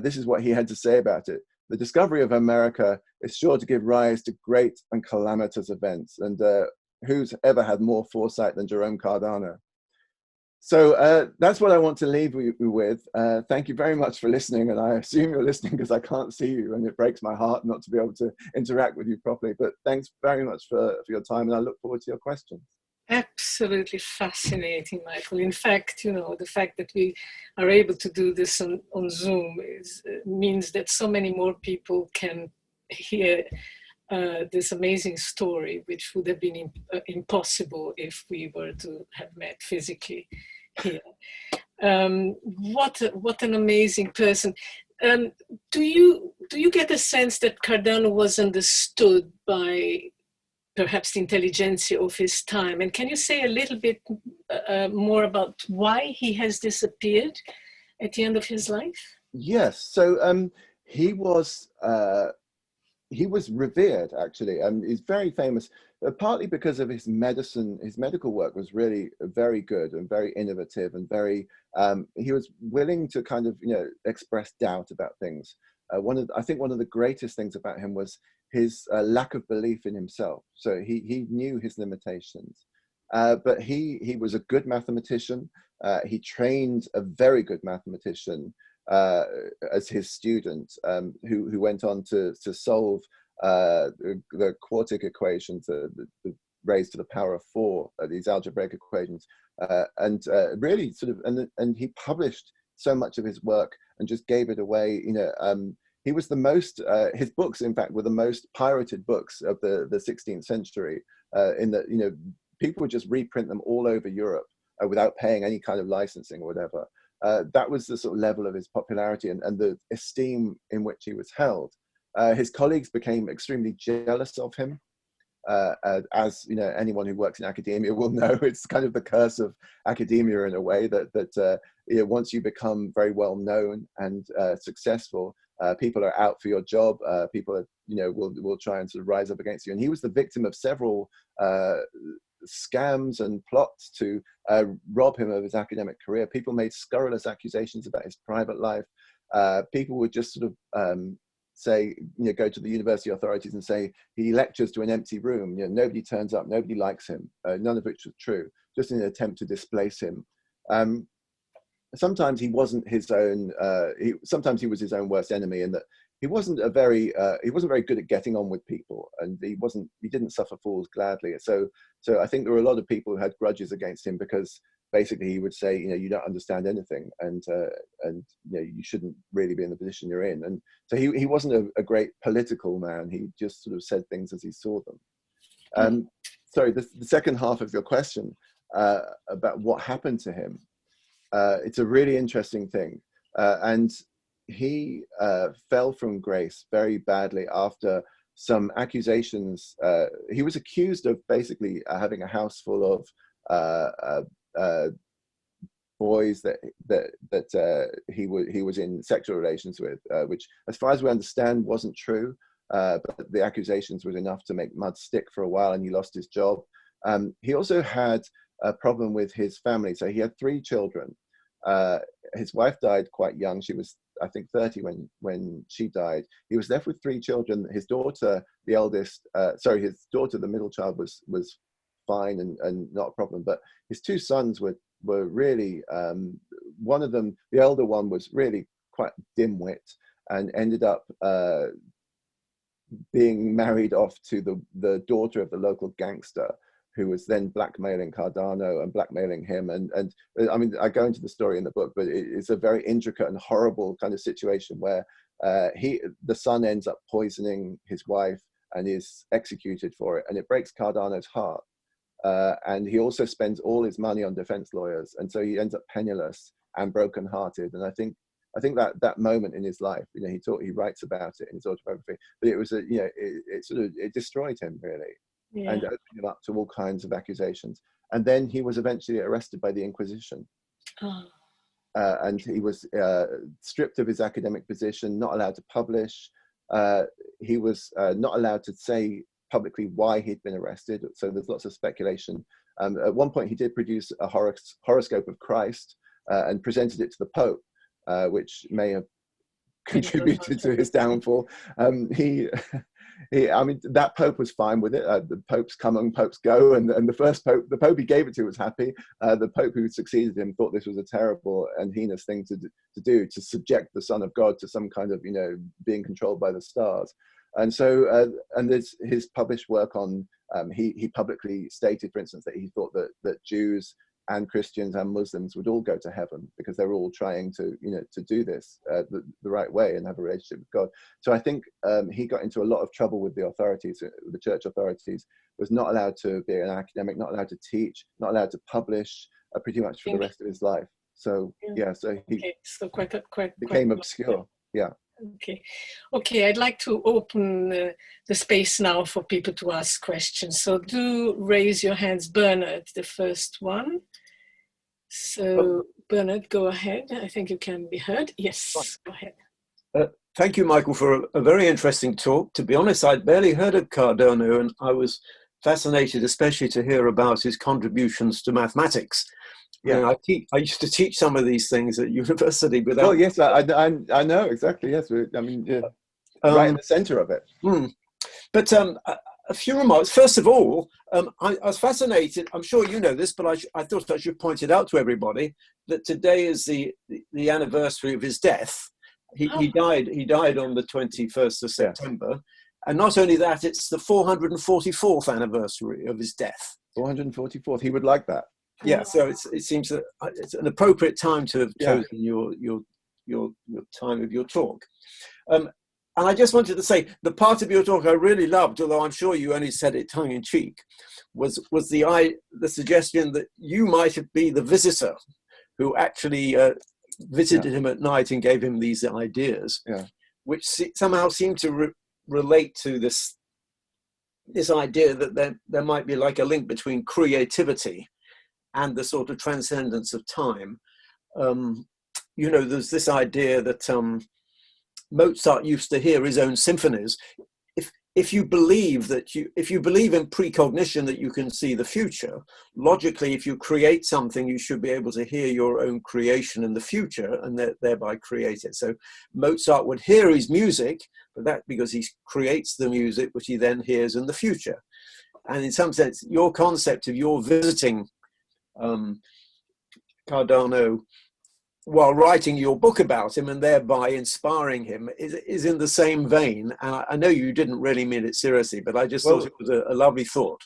This is what he had to say about it. The discovery of America is sure to give rise to great and calamitous events. And who's ever had more foresight than Jerome Cardano? So that's what I want to leave you with. Thank you very much for listening. And I assume you're listening because I can't see you, and it breaks my heart not to be able to interact with you properly. But thanks very much for your time, and I look forward to your questions. Absolutely fascinating, Michael. In fact, the fact that we are able to do this on Zoom means that so many more people can hear this amazing story, which would have been impossible if we were to have met physically here. What an amazing person. Do you get a sense that Cardano was understood by perhaps the intelligentsia of his time. And can you say a little bit more about why he has disappeared at the end of his life? Yes. So he was revered, actually. He's very famous, partly because of his medicine. His medical work was really very good and very innovative, and very. He was willing to kind of, express doubt about things. I think one of the greatest things about him was his lack of belief in himself. So he knew his limitations, but he was a good mathematician. He trained a very good mathematician as his student, who went on to solve the quartic equations, raised to the power of 4, these algebraic equations, and really sort of, and he published so much of his work and just gave it away. He was the most, his books, in fact, were the most pirated books of the 16th century, in that, people would just reprint them all over Europe without paying any kind of licensing or whatever. That was the sort of level of his popularity and the esteem in which he was held. His colleagues became extremely jealous of him. As anyone who works in academia will know, it's kind of the curse of academia in a way that once you become very well known and successful, people are out for your job. People are, will try and sort of rise up against you. And he was the victim of several scams and plots to rob him of his academic career. People made scurrilous accusations about his private life. People would just sort of say, go to the university authorities and say he lectures to an empty room. Nobody turns up, nobody likes him. None of which was true, just in an attempt to displace him. Sometimes he wasn't his own. Sometimes he was his own worst enemy, in that he wasn't very good at getting on with people, and he didn't suffer fools gladly. So I think there were a lot of people who had grudges against him, because basically he would say, you don't understand anything, and you shouldn't really be in the position you're in. And so he wasn't a great political man. He just sort of said things as he saw them. Sorry, the second half of your question about what happened to him. It's a really interesting thing, and he fell from grace very badly after some accusations. He was accused of basically having a house full of boys that he was in sexual relations with, which, as far as we understand, wasn't true. But the accusations was enough to make mud stick for a while, and he lost his job. He also had a problem with his family. So he had 3 children. His wife died quite young. She was, I think, 30 when she died. He was left with 3 children. His daughter, the eldest, his daughter, the middle child, was fine and not a problem. But his 2 sons were really, one of them, the elder one, was really quite dim-wit and ended up being married off to the daughter of the local gangster, who was then blackmailing Cardano and blackmailing him. And I mean, I go into the story in the book, but it's a very intricate and horrible kind of situation where the son ends up poisoning his wife and is executed for it. And it breaks Cardano's heart. And he also spends all his money on defense lawyers. And so he ends up penniless and brokenhearted. And I think that moment in his life, he writes about it in his autobiography, but it was it destroyed him, really. Yeah. And opened him up to all kinds of accusations. And then he was eventually arrested by the Inquisition. Oh. And he was stripped of his academic position, not allowed to publish. He was not allowed to say publicly why he'd been arrested. So there's lots of speculation. At one point, he did produce a horoscope of Christ and presented it to the Pope, which may have contributed to his downfall. I mean, that Pope was fine with it. The popes come and popes go, and the first Pope, the Pope he gave it to, was happy. The Pope who succeeded him thought this was a terrible and heinous thing to do, to subject the Son of God to some kind of, being controlled by the stars. And so, and there's his published work on, he publicly stated, for instance, that he thought that Jews and Christians and Muslims would all go to heaven because they're all trying to, to do this the right way and have a relationship with God. So I think he got into a lot of trouble with the authorities, the church authorities. Was not allowed to be an academic, not allowed to teach, not allowed to publish, pretty much for the rest of his life. So so he became obscure. Yeah. Okay. Okay, I'd like to open the space now for people to ask questions. So do raise your hands. Bernard, the first one. So Bernard, go ahead. I think you can be heard. Yes, go ahead. Thank you, Michael, for a very interesting talk. To be honest, I'd barely heard of Cardano, and I was fascinated, especially to hear about his contributions to mathematics. Yeah, you know, I used to teach some of these things at university without. Well, yes, I know exactly. Yes, I mean, right in the center of it. But a few remarks. First of all, I was fascinated. I'm sure you know this, but I thought I should point it out to everybody that today is the anniversary of his death. He died on the 21st of September, and not only that, it's the 444th anniversary of his death. 444th. He would like that. Yeah, so it seems that it's an appropriate time to have chosen your time of your talk. And I just wanted to say the part of your talk I really loved, although I'm sure you only said it tongue in cheek, was the suggestion that you might be the visitor who actually visited him at night and gave him these ideas, which somehow seem to relate to this idea that there might be like a link between creativity and the sort of transcendence of time. You know, there's this idea that Mozart used to hear his own symphonies. If you believe in precognition, that you can see the future, logically, if you create something, you should be able to hear your own creation in the future and thereby create it. So Mozart would hear his music, but that's because he creates the music, which he then hears in the future. And in some sense, your concept of your visiting Cardano while writing your book about him and thereby inspiring him is in the same vein. And I know you didn't really mean it seriously, but I just thought it was a lovely thought.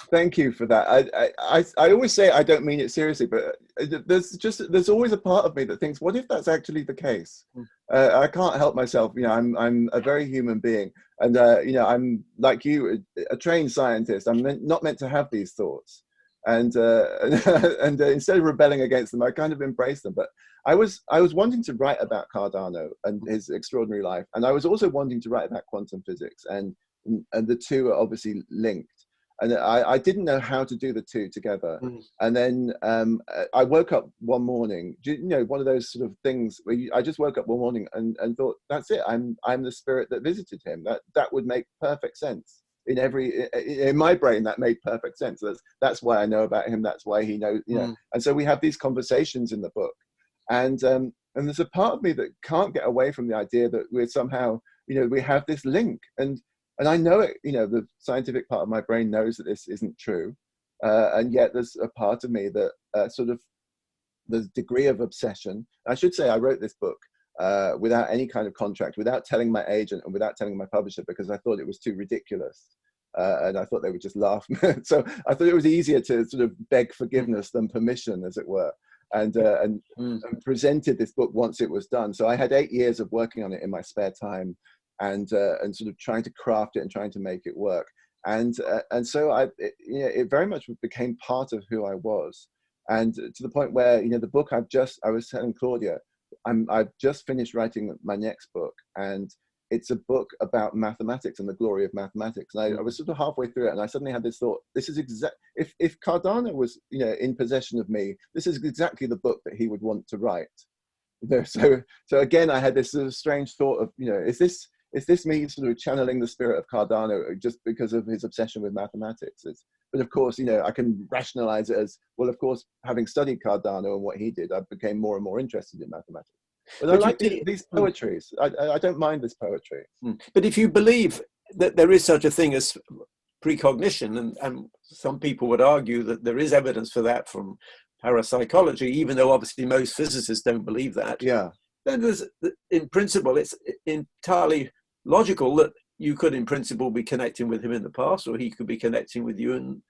Thank you for that. I always say I don't mean it seriously, but there's always a part of me that thinks, what if that's actually the case? I can't help myself. You know, I'm a very human being, and you know, I'm like you, a trained scientist. I'm not meant to have these thoughts. And instead of rebelling against them, I kind of embraced them. But I was wanting to write about Cardano and his extraordinary life, and I was also wanting to write about quantum physics, and the two are obviously linked. And I didn't know how to do the two together. And then I woke up one morning, you know, one of those sort of things where I just woke up one morning and thought, that's it. I'm the spirit that visited him. That would make perfect sense. In my brain, that made perfect sense. That's why I know about him. That's why he knows, you know. And so we have these conversations in the book, and there's a part of me that can't get away from the idea that we're somehow, you know, we have this link, and I know it. You know, the scientific part of my brain knows that this isn't true, and yet there's a part of me that sort of the degree of obsession. I should say I wrote this book without any kind of contract, without telling my agent and without telling my publisher, because I thought it was too ridiculous. And I thought they would just laugh. So I thought it was easier to sort of beg forgiveness than permission, as it were, and presented this book once it was done. So I had 8 years of working on it in my spare time, and sort of trying to craft it and trying to make it work. And so it very much became part of who I was, and to the point where, you know, the book I was telling Claudia, I've just finished writing my next book, and it's a book about mathematics and the glory of mathematics. And I was sort of halfway through it, and I suddenly had this thought: this is if Cardano was, you know, in possession of me, this is exactly the book that he would want to write. You know, so again, I had this sort of strange thought of, you know, is this me sort of channeling the spirit of Cardano just because of his obsession with mathematics? But of course, you know, I can rationalize it as, well, of course, having studied Cardano and what he did, I became more and more interested in mathematics. But I like these poetries. I don't mind this poetry. But if you believe that there is such a thing as precognition, and some people would argue that there is evidence for that from parapsychology, even though obviously most physicists don't believe that. Yeah. Then there's, in principle, it's entirely logical that you could, in principle, be connecting with him in the past, or he could be connecting with you, and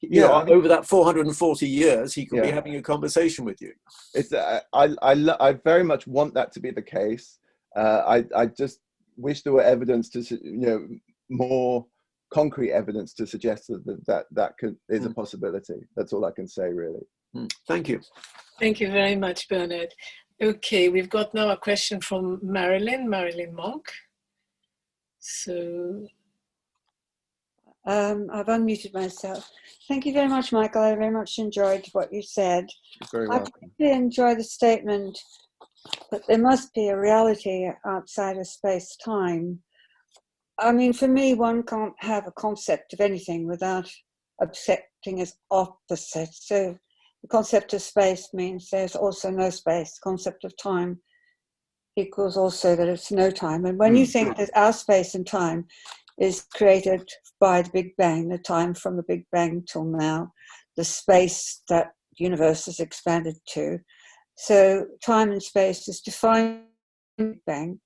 you know, over that 440 years, he could be having a conversation with you. It's I very much want that to be the case. I just wish there were evidence to, you know, more concrete evidence to suggest that is a possibility. That's all I can say, really. Thank you. Thank you very much, Bernard. Okay, we've got now a question from Marilyn Monk. So I've unmuted myself. Thank you very much, Michael. I very much enjoyed what you said. You're very I welcome. particularly enjoy the statement that there must be a reality outside of space-time. I mean, for me, one can't have a concept of anything without accepting as opposite. So the concept of space means there's also no space. The concept of time equals also that it's no time. And when you think that our space and time is created by the Big Bang, the time from the Big Bang till now, the space that the universe has expanded to. So time and space is defined by the Big Bang.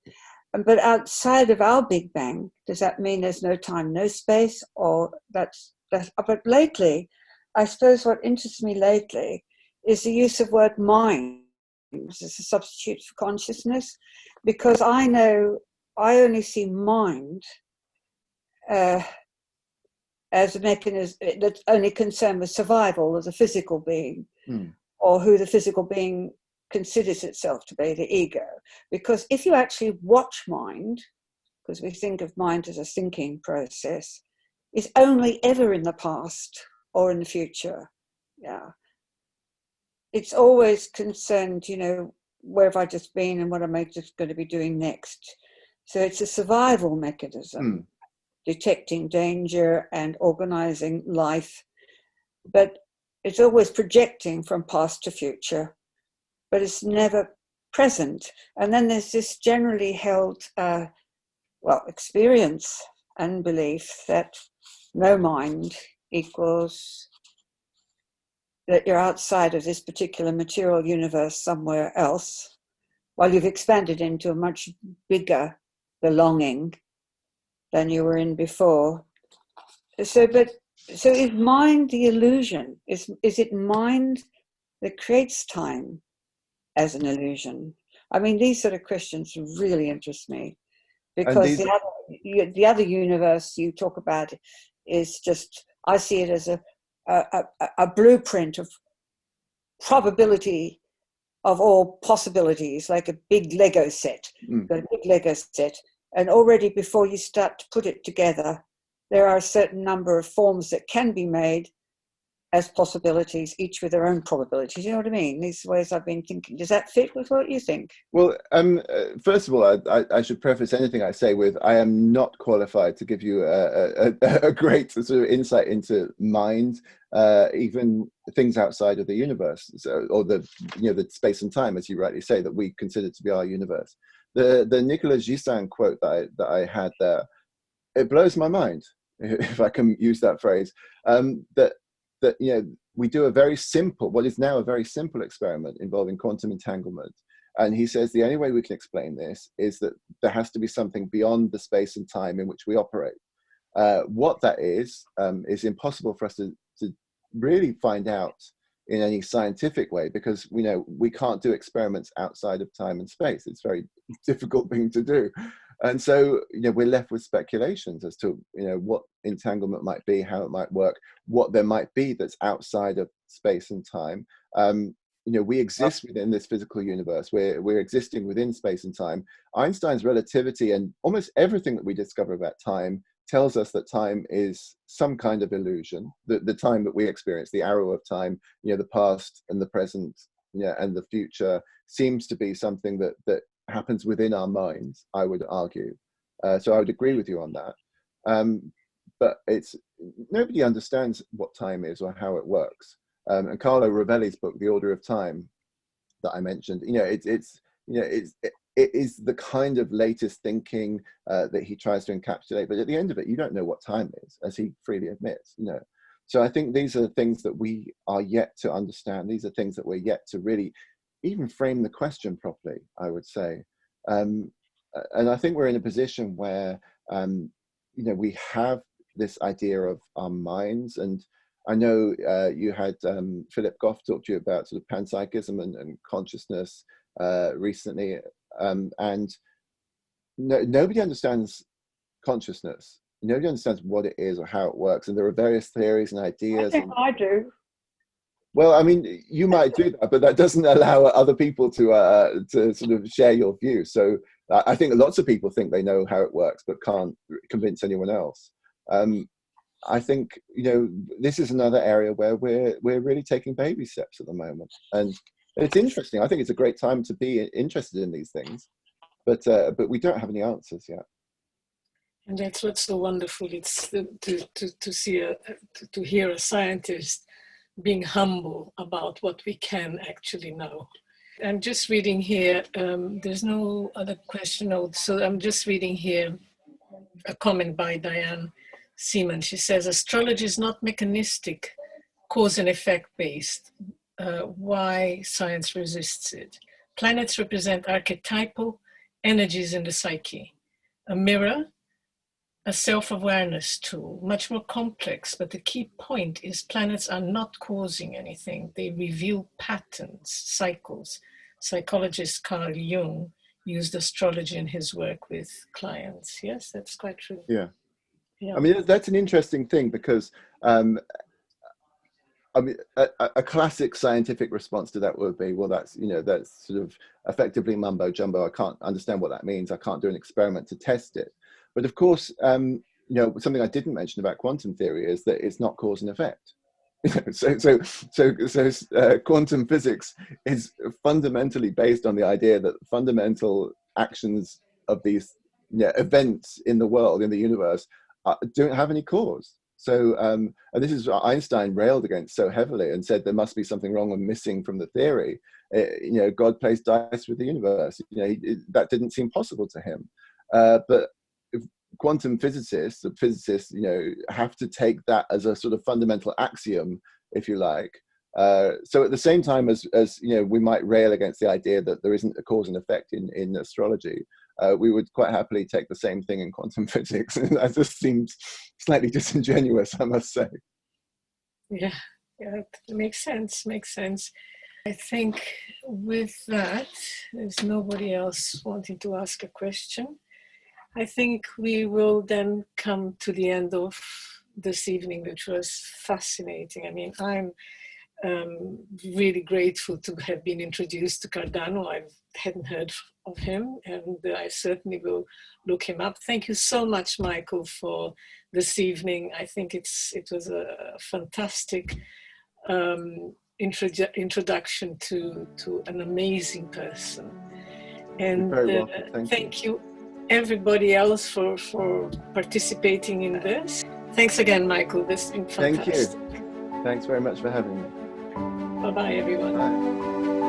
But outside of our Big Bang, does that mean there's no time, no space? Or that's but lately, I suppose what interests me lately is the use of word mind as a substitute for consciousness, because I know I only see mind as a mechanism that's only concerned with survival of the physical being, or who the physical being considers itself to be, the ego. Because if you actually watch mind, because we think of mind as a thinking process, it's only ever in the past or in the future. Yeah. It's always concerned, you know, where have I just been and what am I just going to be doing next? So it's a survival mechanism, detecting danger and organizing life. But it's always projecting from past to future, but it's never present. And then there's this generally held, experience and belief that no mind equals that you're outside of this particular material universe somewhere else, while you've expanded into a much bigger belonging than you were in before. So is mind the illusion? Is it mind that creates time as an illusion? I mean, these sort of questions really interest me, because the other universe you talk about is just, I see it as a blueprint of probability of all possibilities, like a big Lego set. Got a big Lego set, and already before you start to put it together, there are a certain number of forms that can be made as possibilities, each with their own probabilities. You know what I mean? These ways I've been thinking. Does that fit with what you think? Well, first of all, I should preface anything I say with, I am not qualified to give you a great sort of insight into mind, even things outside of the universe, or the space and time, as you rightly say, that we consider to be our universe. The Nicolas Gisin quote that I had there, it blows my mind, if I can use that phrase, that we do what is now a very simple experiment involving quantum entanglement. And he says the only way we can explain this is that there has to be something beyond the space and time in which we operate. What that is impossible for us to really find out in any scientific way, because we can't do experiments outside of time and space. It's a very difficult thing to do. And so, we're left with speculations as to, what entanglement might be, how it might work, what there might be that's outside of space and time. We exist within this physical universe. We're existing within space and time. Einstein's relativity and almost everything that we discover about time tells us that time is some kind of illusion. The time that we experience, the arrow of time, the past and the present, and the future, seems to be something that happens within our minds, I would argue. So I would agree with you on that. But nobody understands what time is or how it works. And Carlo Rovelli's book, The Order of Time, that I mentioned, it is the kind of latest thinking that he tries to encapsulate. But at the end of it, you don't know what time is, as he freely admits. So I think these are things that we are yet to understand. These are things that we're yet to really even frame the question properly, I would say. And I think we're in a position where, we have this idea of our minds. And I know you had Philip Goff talk to you about sort of panpsychism and consciousness recently. And nobody understands consciousness. Nobody understands what it is or how it works. And there are various theories and ideas. I think I do. Well, I mean, you might do that, but that doesn't allow other people to sort of share your view. So I think lots of people think they know how it works, but can't convince anyone else. I think, you know, this is another area where we're really taking baby steps at the moment, and it's interesting. I think it's a great time to be interested in these things, but we don't have any answers yet. And that's what's so wonderful. It's to see to hear a scientist being humble about what we can actually know. I'm just reading here. There's no other question note, so I'm just reading here a comment by Diane Seaman. She says, astrology is not mechanistic, cause and effect based. Why science resists it? Planets represent archetypal energies in the psyche. A mirror, a self-awareness tool, much more complex, but the key point is planets are not causing anything. They reveal patterns, cycles. Psychologist Carl Jung used astrology in his work with clients. Yes, that's quite true. Yeah. Yeah. I mean, that's an interesting thing because I mean, a classic scientific response to that would be, well, that's, you know, that's sort of effectively mumbo jumbo. I can't understand what that means. I can't do an experiment to test it. But of course, you know, something I didn't mention about quantum theory is that it's not cause and effect. So quantum physics is fundamentally based on the idea that fundamental actions of these, you know, events in the world, in the universe, don't have any cause. So, and this is what Einstein railed against so heavily and said there must be something wrong or missing from the theory. You know, God plays dice with the universe. You know, that didn't seem possible to him. But quantum physicists, you know, have to take that as a sort of fundamental axiom, if you like. So at the same time as you know, we might rail against the idea that there isn't a cause and effect in astrology, we would quite happily take the same thing in quantum physics. And that just seems slightly disingenuous, I must say. Yeah, it makes sense, I think with that, there's nobody else wanting to ask a question. I think we will then come to the end of this evening, which was fascinating. I mean, I'm really grateful to have been introduced to Cardano. I hadn't heard of him, and I certainly will look him up. Thank you so much, Michael, for this evening. I think it was a fantastic introduction to an amazing person. And thank you everybody else for participating in this. Thanks again, Michael. This has been fantastic. Thank you. Thanks very much for having me. Bye-bye, everyone. Bye.